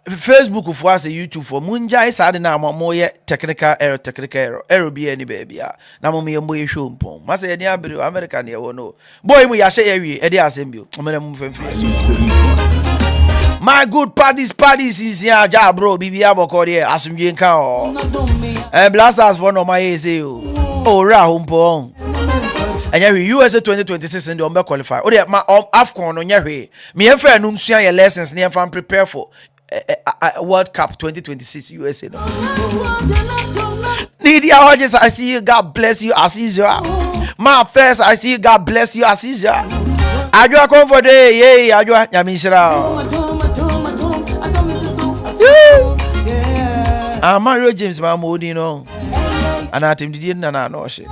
Facebook for us, YouTube for Munja is adding now more technical error be any baby. Now, me and boy show pom. Massa any American, you know. Boy, we are saying every assembly. My good parties is here, bro. BB Abokori, Asumjin Cow. And blasters for no my AC. Oh, Rahum. And every USA 2026 in the Umber qualify. Oh, my AFCON on your way. Me and fair nunsia your lessons near fan prepare for World Cup 2026 USA. Nidia Hodges, I see you. God bless you. I see you. My first, I see you. God bless you. I see you. I do a comfort day. Yeah, I do a Yamishra. Mario James Mamodi, no. And I think didn't know shit.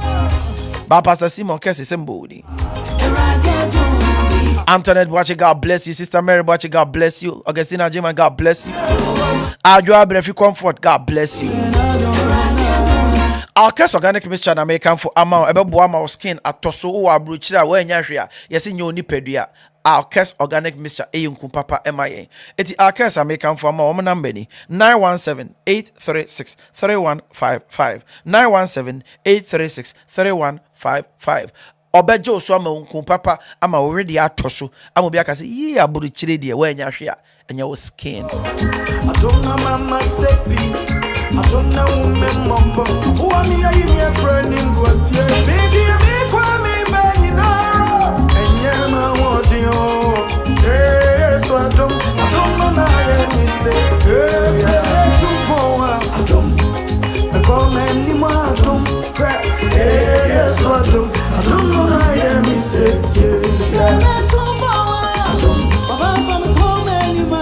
But Pastor Simon Kessie Sembodi. Antoinette watching, God bless you. Sister Mary watching, God bless you. Augustina Jima, God bless you. Adjoa Brefi Comfort, God bless you. Our case organic mixture na American for amount ebeboa ma skin atoso wo abrochira wa nya hwe a yesi nya oni pedua. Our case organic mixture eyunku papa MIA. Eti our case American for amount number ni 917-836-3155 917-836-3155. Obejo so ama unku papa ama already atoso ama obi aka say ye abrochire de wa nya hwe a enya wo skin. Adonna mama sepi Adonna woman mombo who am I friend in Gosia baby me kwa me benina enyama wodi o so adonna na me say to go adom the comment ni ma adom so adonna na me say adom baba me comment ni ma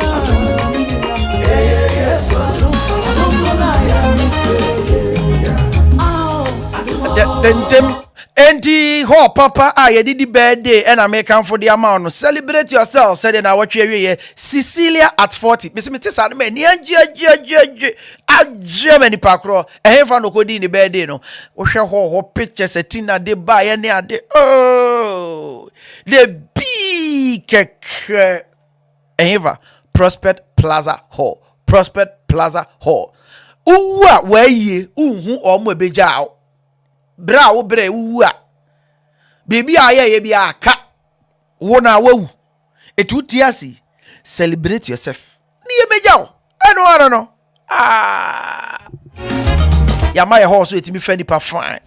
Enti ho papa ye didi birthday and American for the amount. Celebrate yourself. Said in our year Cecilia at 40. Miss Mrs. Anime ni Germany pakro. E fa no kodi ni birthday no. Wo hwe ho pictures etina de ba ye ne ade. Oh. The big Eva Prospect Plaza Hall. Prospect Plaza Hall. Uwa weye unhu omo ebeja bra wo bre uwa baby aye bi aka wo na wawu etu tiasi celebrate yourself ni ebeja wo eno no ya my horse etimi fani pa fine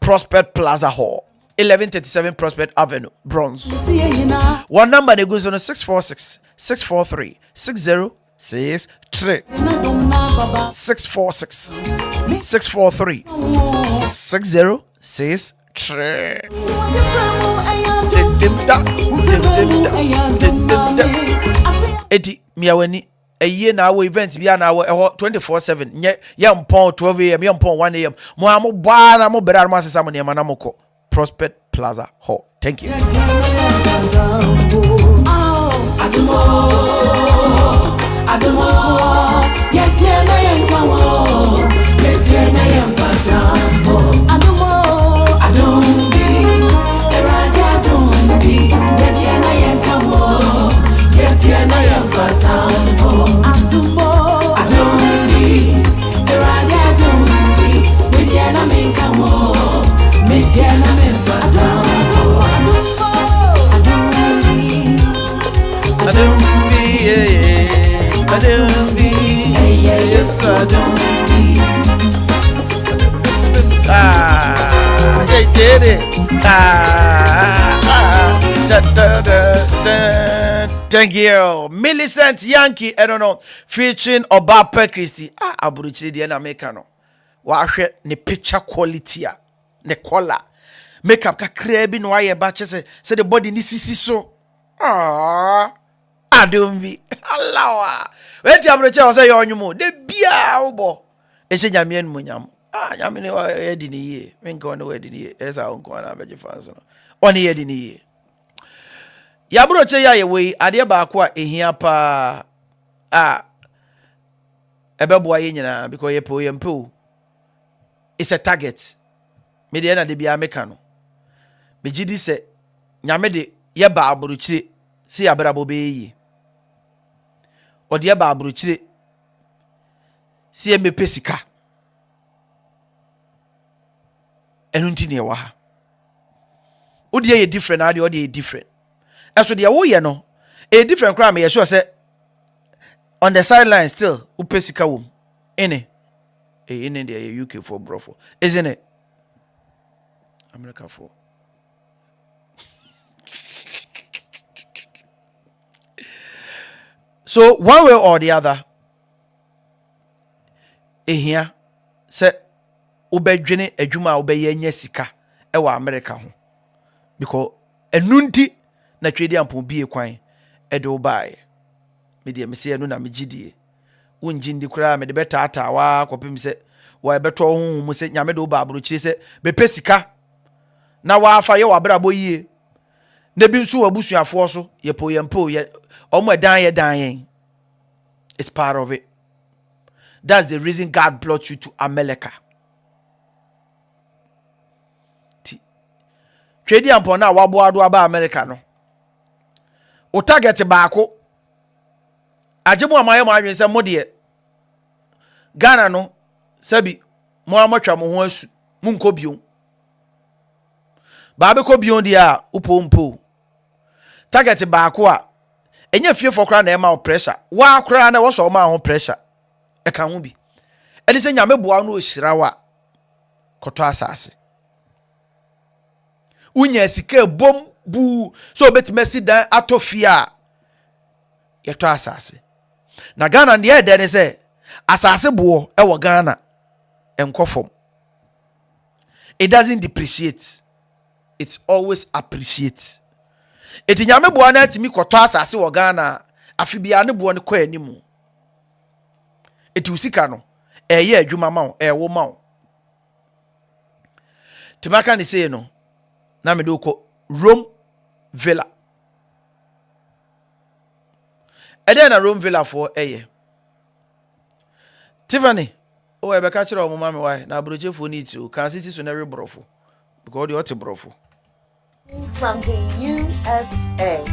Prospect Plaza Hall, 1137 Prospect Avenue, Bronx. One number they goes on 646 643 6063. 646 643 6063. Eti miaweni a year now events be an hour 24/7. Yam pon 12 a.m. Yam pon 1 a.m. Moamo bana mo berar masa samani manamoko. Prospect Plaza Hall. Thank you. Thank you, Millicent Yankee. I don't know, featuring Obape Christie. Aburuchiri di na make no. Wahwe ne picture quality a ne color. Makeup kakra bi no aye ba chese say the body ni sisi so. Adumbi. Allah. Wait aburuchiri o say yo nwumo. De bia obo. E se nyame en munyam. Nyame ne wa edi ni ye. Menka one wa edi ni ye. Esa onko na beje fans no. One ye edi ni ye. Yabroche ya yewe ade ba kwa ehia pa ebebo aye nyina because ye po yempo. It's a target. Me de na de bia meka no. Me gidi se nyame de ye ba abrochire si abrabo be yi. Ode ye ba abrochire si me pesika. Enu nti ne wa ha. Ode ye different ade ode ye different. And so the way no a different crime. You sure say on the sideline still upesika wom ene in the UK for brofo, isn't it? America for. So one way or the other, here say ubedwene adwuma ubeye nya sika ewa America ho because enunti na twedi ampon bie kwan edo bae me de me se enu na me gidie wonji ndi kura me de betata wa kopim se wa beto honhum mu se nyame do ba abro kire se bepe sika na wa afa ye wa brabo yie na bi nso wa busuafo so ye po ye omo edan ye dan yen. It's part of it. That's the reason God brought you to America. Twedi ampon na wa boado aba America no. O target baako agemu amaye mo anwen se mo de Ghana no sabi mo amatwa mo ho asu mu nko bion ba be ko bion dia upompo target baako a enya fie for kra na e ma pressure wa kra na wo so ma ho pressure e ka ho bi eni se nyame boa no ohira wa koto asase unya sika bom bu so betimesi dan atofia yeto asase na Ghana ndi e de se asase bo e wo Ghana enkofom. It doesn't depreciate, it always appreciates. Eti nyame bo na atimi koto asase wo Ghana afibia ne bo ne kwa animu eti usika no eye adwuma ma wo e wo ma wo timaka ni say no na me do ko Rome Villa. Eden na Rome Villa for eye. Tiffany, oh ebe ka kire o mama me why na broje fo ni tu kan sisi so na re brofo because the ot brofo. From the USA.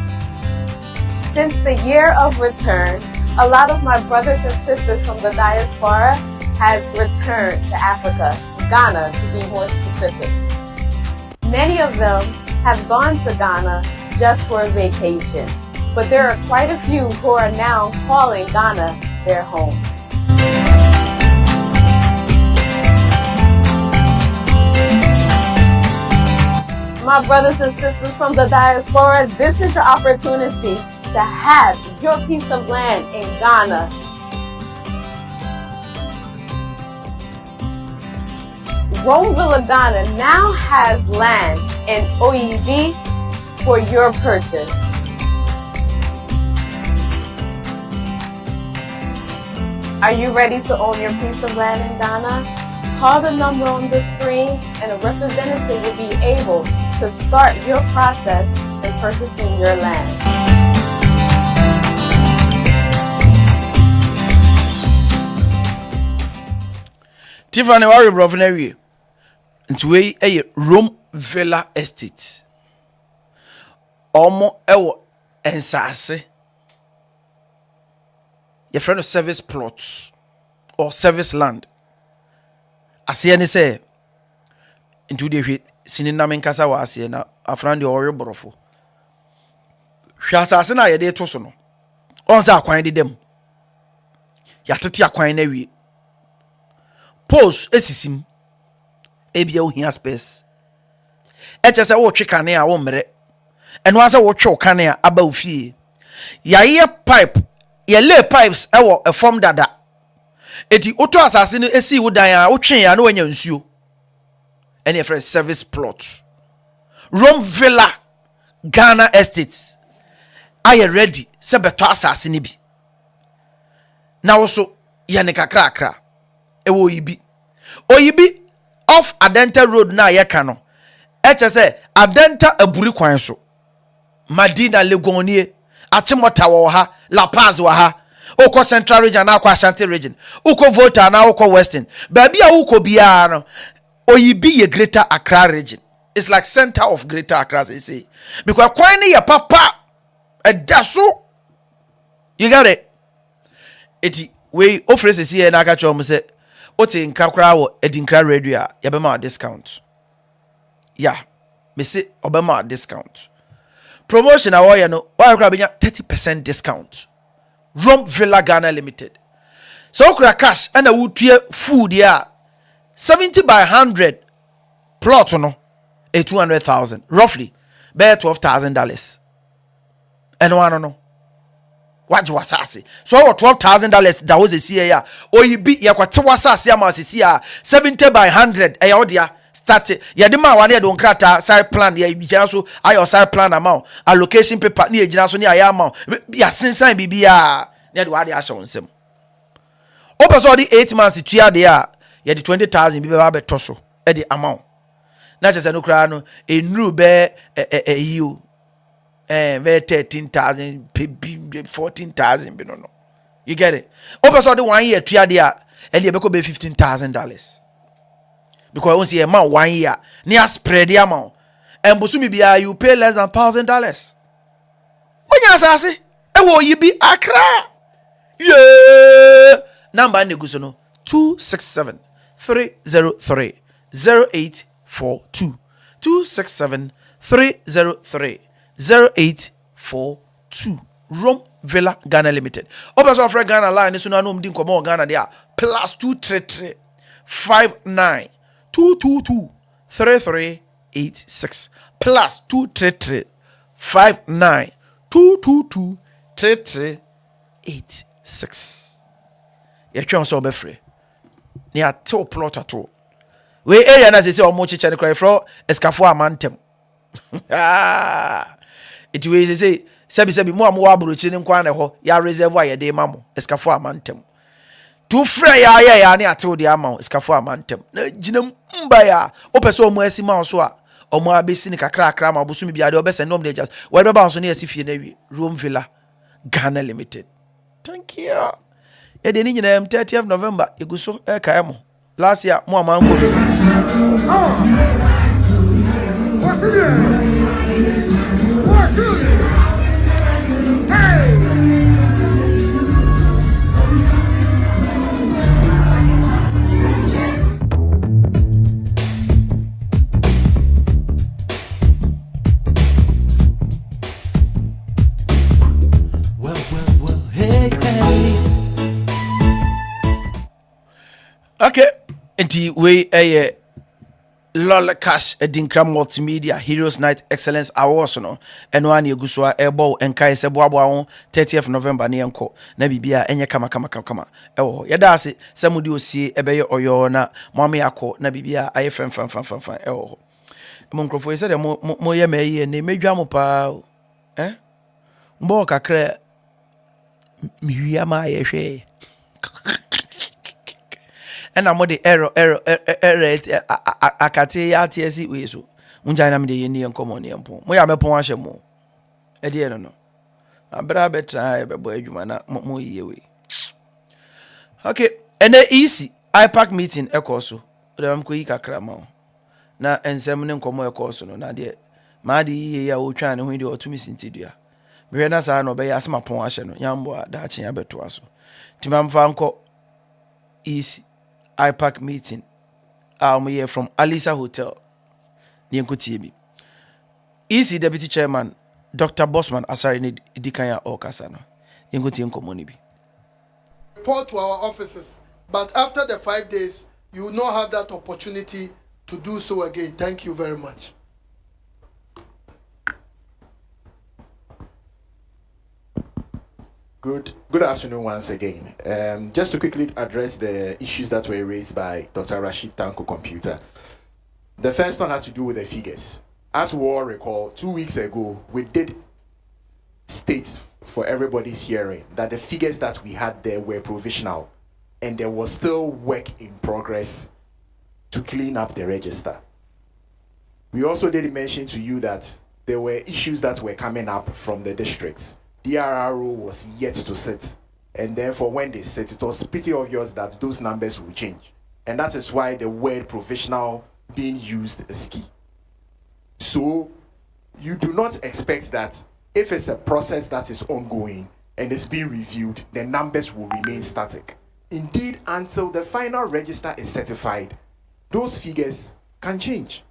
Since the year of return, a lot of my brothers and sisters from the diaspora has returned to Africa, Ghana to be more specific. Many of them have gone to Ghana just for a vacation, but there are quite a few who are now calling Ghana their home. my brothers and sisters from the diaspora, this is your opportunity to have your piece of land in Ghana. Rome Villa Ghana now has land in OEB for your purchase. Are you ready to own your piece of land in Ghana? Call the number on the screen and a representative will be able to start your process in purchasing your land. Tiffany Warrior Brovenary into a Rome Villa Estate. Omo ewo ensase. Your friend of service plots or service land. Asiye ni say into the sinina menkasa wa asiye na afrandi ori borofo. Hwe asase na ye de to so no. Onza akwan de dem. Ya tete akwan na wie. Pose esisim. Ebia wo hia space. Eche se wo twe kane a wo mre. Eno asa wo twe kane a aba ofie. Ya ye pipe, ye lay pipes ewo a form dada. Eti oto asase no esi wo dan a wo twen ya na wanya nsuo. Any friend service plot. Rome Villa Ghana Estate. Are you ready? Se beto asase ni bi. Na wo so ye ne kakra akra. Ewo yibi. Oyibi off Adenta Road na ye kano. Eche se Adenta aburi kwan so. Madina Legonie, Achimota wa ha, La Paz wa ha. Oko Central Region na kwa Ashanti Region. Uko Volta na uko Western. Baby a uko biya no. Oyibi ye Greater Accra Region. It's like center of Greater Accra, they say. Because kwani ya papa daso. You got it? Eti we offer se si na aka chom se ote nkakra wo Adinkra radio ya be ma discount. Yeah. Me say obema discount. Promotion away no why kra benya 30% discount. Rome Villa Ghana Limited. So kra cash and a wutue food ya 70 by 100 plot no a 200,000 roughly bear $12,000. And one no what was assassin so $12,000 that was a CA or you beat ya kwate wasase ama CA 70 by 100 e odia start ya de ma wane don krata side plan ya bigina so ayo side plan amount allocation paper ni ejina so ni aya amount ya sensan bibia na de wade asha wonsem opeso di 8 months tua de ya de 20,000 bibia ba beto so e de amount na chese no kra no enuru be you be 13,000 14,000 be no you get it opeso di 1 year tua de ya e de be ko be $15,000 because once a man 1 year near spread the amount and busumi bia you pay less than $1,000 when you say e wo you be Accra yeah number neguso no 267 303 0842 267 303 0842 Rome Villa Ghana Limited opeso of Ghana line so na no mdi nkomo Ghana there +233 59 222 3386 +233 59 222 3386. You can't so be free. Near two plot at all. We area na say omo chiche ne cry for escafo amantem. It we say sebi mo amwo aburuchi ne nkwan ne ho ya reservoir ye de mamo escafo amantem. Tu frɛ ya ne atew de ama iskafo amantem na ginam mba ya opese omo asima so a omo abesi ne kakra akra ma bosu mi bia de obese nom de just we be ba so ne asifie na wi Rome Villa Ghana Limited. Thank you. E de ni nyina 30th November eguso e kai mo last year mo amanko be what's it there what you hey okay, enti we Lola Cash Adinkra Multimedia Heroes Night Excellence Awards no eno ani egusua ebo enkai se boaboa 30th November ne enko na bibia enye kama ewo yeda ase se mudi osie ebeye oyo na mama yakọ na bibia aye fem ewo mo nkrofo yese de mo ye meye ne medwa mo pa mbo kakra miwia ma ye hwe and I'm the error akate ya TSC we so unja na me de yeni enkomo ne empo mo ya mepon ahye mo e de no abra betra e bebo adwuma na mo yiye we okay and easy ipack meeting ekoso de am ko yi kakra ma na ensem ne enkomo ekoso no na de ma de yiye ya o twa ne ho de otumi sintidua me na sa no be ya asema pon ahye no yambo da chen abeto aso timamfa nko easy iPack meeting. Here from Alisa Hotel. Nienkuti Easy Deputy Chairman Dr. Bosman Asari Dikanya Okasano. Nienkuti Nkomonibi. Report to our offices, but after the 5 days, you will not have that opportunity to do so again. Thank you very much. Good afternoon once again. Just to quickly address the issues that were raised by Dr. Rashid Tanko Computer. The first one had to do with the figures. As we all recall, 2 weeks ago, we did state for everybody's hearing that the figures that we had there were provisional and there was still work in progress to clean up the register. We also did mention to you that there were issues that were coming up from the districts. DRRO was yet to sit, and therefore when they sit, it was pretty obvious that those numbers will change, and that is why the word provisional being used is key. So you do not expect that if it's a process that is ongoing and is being reviewed, the numbers will remain static. Indeed, until the final register is certified, those figures can change.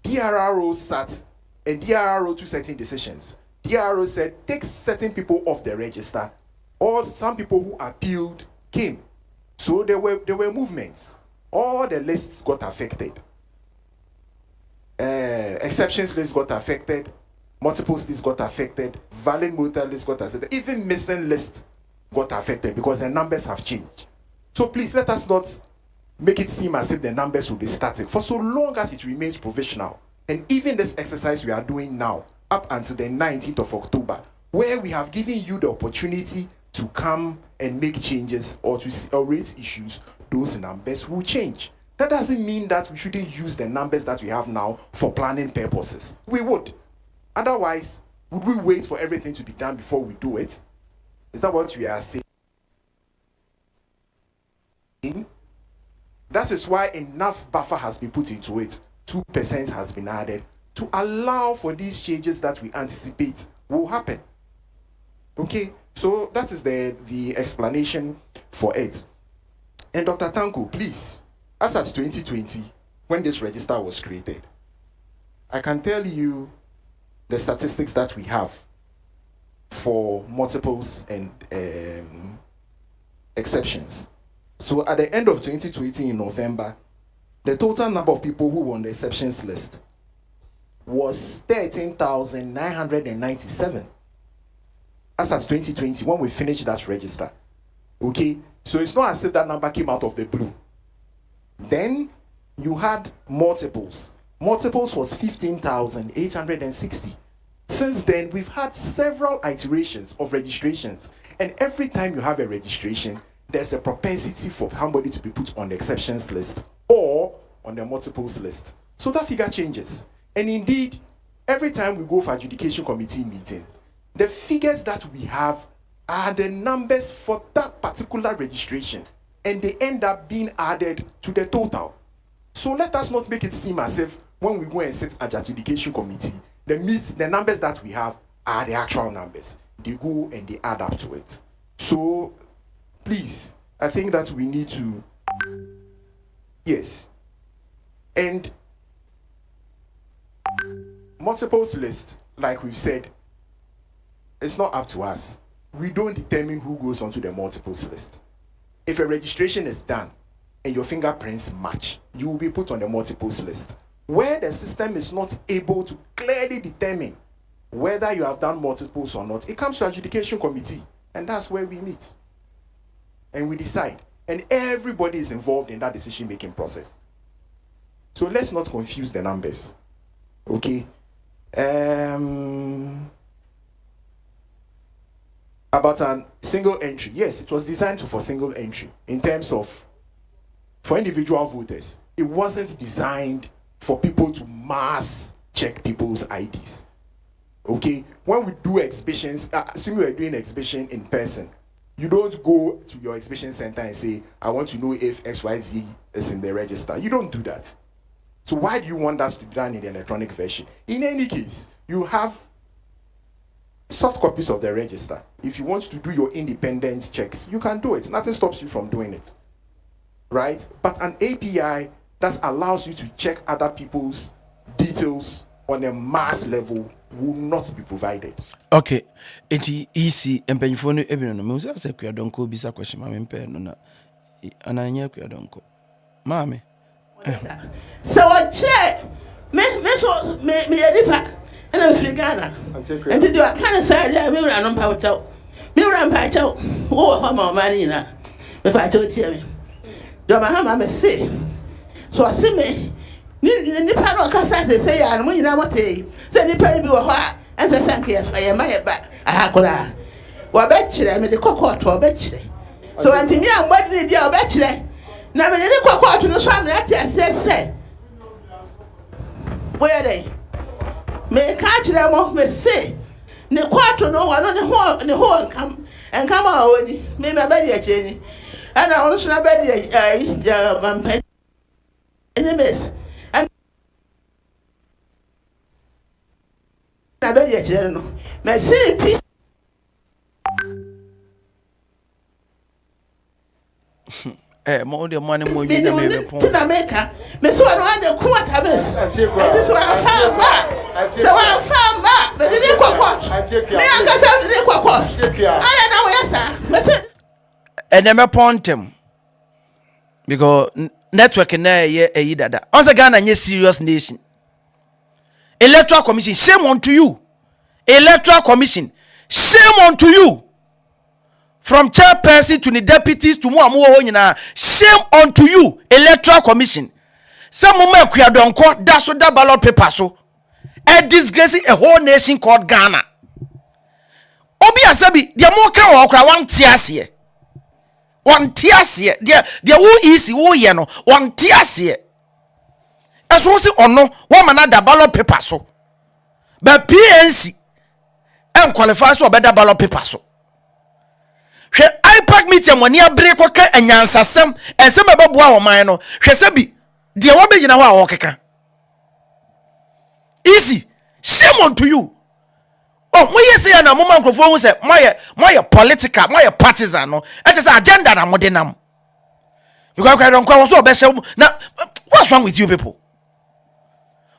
DRRO sat and DRRO took certain decisions. DRRO said, take certain people off the register, or some people who appealed came. So there were movements. All the lists got affected. Exceptions list got affected. Multiples list got affected. Valid motor list got affected. Even missing list got affected because the numbers have changed. So please let us not make it seem as if the numbers will be static for so long as it remains provisional. And even this exercise we are doing now, up until the 19th of October, where we have given you the opportunity to come and make changes or to raise issues, those numbers will change. That doesn't mean that we shouldn't use the numbers that we have now for planning purposes. We would. Otherwise, would we wait for everything to be done before we do it? Is that what we are saying? That is why enough buffer has been put into it. 2% has been added to allow for these changes that we anticipate will happen. Okay, so that is the explanation for it. And Dr. Tanko, please, as at 2020, when this register was created, I can tell you the statistics that we have for multiples and exceptions. So at the end of 2020 in November, the total number of people who were on the exceptions list was 13,997. As at 2020, when we finished that register. Okay, so it's not as if that number came out of the blue. Then you had multiples. Multiples was 15,860. Since then, we've had several iterations of registrations. And every time you have a registration, there's a propensity for somebody to be put on the exceptions list or on the multiples list. So that figure changes. And indeed, every time we go for adjudication committee meetings, the figures that we have are the numbers for that particular registration, and they end up being added to the total. So let us not make it seem as if when we go and sit at adjudication committee, the numbers that we have are the actual numbers. They go and they add up to it. So please, I think that we need to, yes. And multiples list, like we've said, it's not up to us. We don't determine who goes onto the multiples list. If a registration is done and your fingerprints match, you will be put on the multiples list. Where the system is not able to clearly determine whether you have done multiples or not, it comes to adjudication committee, and that's where we meet. And we decide. And everybody is involved in that decision-making process. So let's not confuse the numbers. Okay? About a single entry. Yes, it was designed for single entry in terms of for individual voters. It wasn't designed for people to mass check people's IDs. Okay? When we do exhibitions, assuming we're doing exhibition in person, you don't go to your exhibition center and say, I want to know if XYZ is in the register. You don't do that. So why do you want us to be done in the electronic version? In any case, you have soft copies of the register. If you want to do your independent checks, you can do it. Nothing stops you from doing it. Right? But an API that allows you to check other people's details on a mass level will not be provided. Okay. Enti easy empanyfo no ebino no me say kwadonko bisa question mame mpe no na ananya kwadonko. Mame. So what check me edifa and I'm free Ghana. And to do a kind of side me run on power chow. Me run by chow. Oh, how money na. If I told you me. Do my hammer say. So I see me. Ni pano kasa say ya no nyina mote. Say ni pano bi wo ho and say thank you for your my back. Akora. Wa be kire me de kokko to be kire. So anti me am body dey o be kire. Na me de kokko to no so am na say. Where they? Me ka kire mo me say. Ne kwato no wa no ne ho and come on me be dey akire. And I want to be dey enemies. Na be dey akire no. Me see peace. More the money more you me pon. To America. Me so no and the quarter base. It is what I found back. So what I found back. Me dey kwakwa. Me angasa dey kwakwa. I na we sir. Me say eneme pontem because network na ye dada. Once Ghana nye serious nation. Electoral Commission, shame unto you. Electoral Commission, shame unto you. From chairperson to the deputies to shame unto you, Electoral Commission. Some moment we are done court, that's what that ballot paper so. A disgracing a whole nation called Ghana. Obi asabi, dia mo ka wo kra wan tiasie. Wan tiasie, dia wo easy wo ye no, wan tiasie. Eso si ono, wo mana da ballot paper so. But PNC en qualify so be da ballot paper so. Hwe IPAC meeting woni abre kwaka anyansasem ensem beboa wo man no hwe se bi de wo begina ho a wo keka easy shame unto you. Oh moye say na moma nkrofo hu se moye political moye partisan no e say agenda na modenam you go don't kwa so be hye na what's wrong with you people?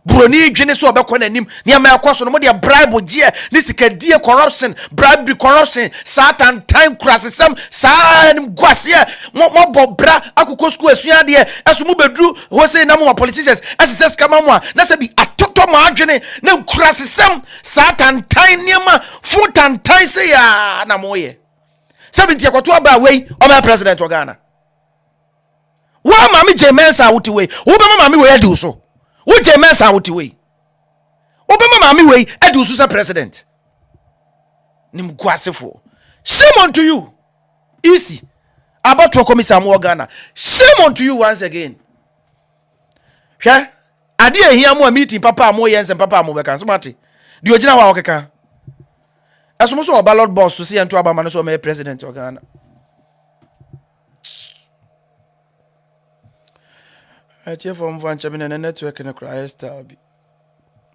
Broni dwene so obekọ nanim ne ma ekoso no mo de bribe gie ne sikadie corruption bribe corruption satan time crasism san gwase mo bobra akoko school asua de eso mo bedru ho say na mo politicians asese skama mo na se bi atoto ma adwene ne crasism satan time niam futan time say ya na mo ye sabi tie kwato aba wei o ma president of Ghana wa mami jemensa wuti wei wo be mami wei adi so wo jemensa wuti wei wo be mami wei adi so president nim kwasefo shame unto you easy about to commission mo Ghana shame unto you once again hwe ade ehia mo meeting papa mo yense papa mo be kan so mate di ogina wa okeka asomo so ballot boss so se ento abama no so me president of Ghana. I cheer from Van Chabin and a network in a cry star.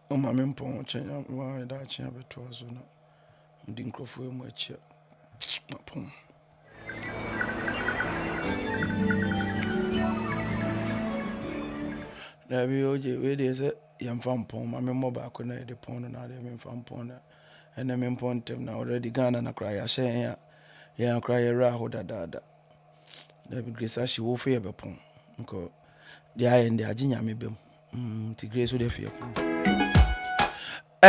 Oh, my impon, change why that chair was on. Adinkra for my chair. There be OJ, where there's a young fan pon, my mobile connect the pond and I am fan pon, and I'm in pontem now already gone and a cry. I say, yeah, cry a raho da. There be grace as she will fear upon. nko the end the aginya mebem ti grace so dey fear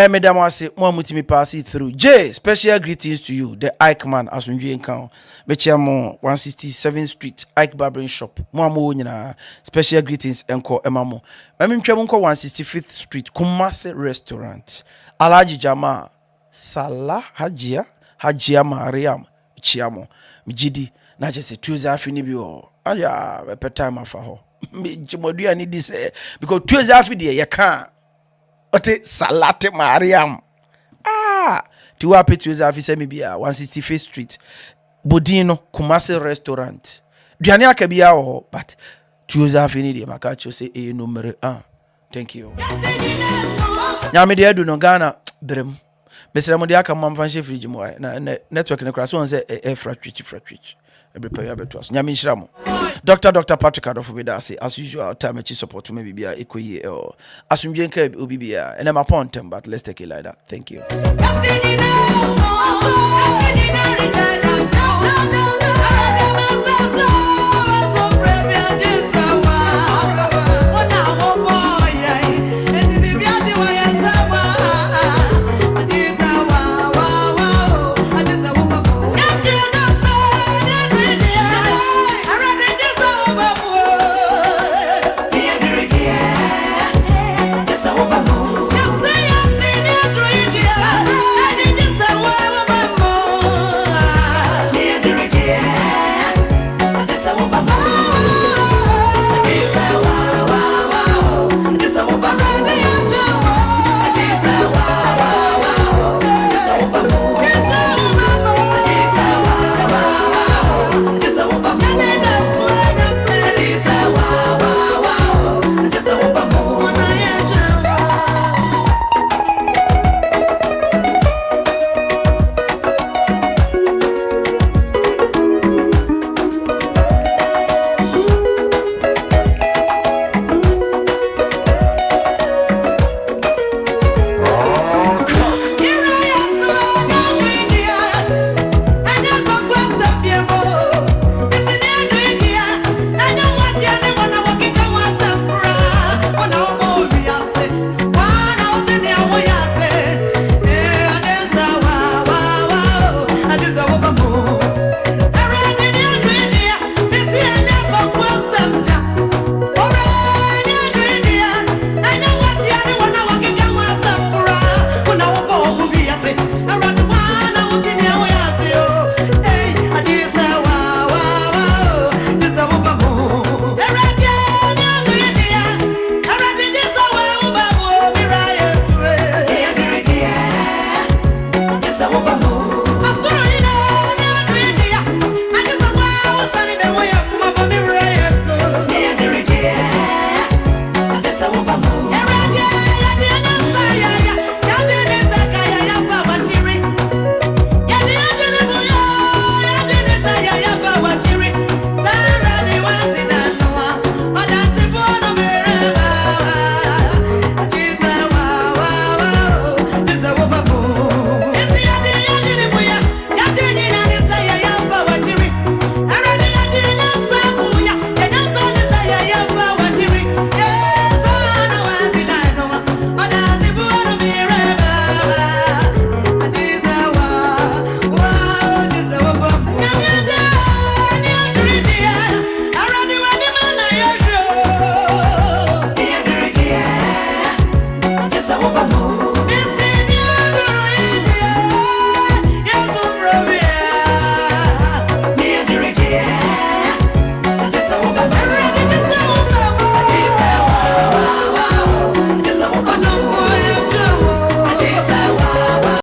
Madam Wasi, more mutimi pass it through. J, special greetings to you, the Ike man, as we encounter. Bechamo 167th Street, Ike Barbering Shop. More special greetings enko emamo. Mami mchemunko 165th Street, Kumase Restaurant. Alaji Jama, Salah Hajia Mariam, Chiamo. Mijidi, na jese Tuesday afinibiyo. Aya, pe time afaho. Jimodu ya need this because Tuesday afidi ya can't. Ote Salate Mariam. To happy to say maybe 165th Street. Bodino Kumasi Restaurant. Diani akabia o but to Zafini de Makacho say number 1. Thank you. Nyame de do no Ghana brem. Mesra mo de aka mam fan chef frigi mo na network na kra so on say fratwich. Every prayer beto us. Nyame nshira mo. Dr. Patrick Adolfo as usual time echi support me bibia ekoyi asumdwe nka obi bia and I'm upon them but let's take it like that. Thank you.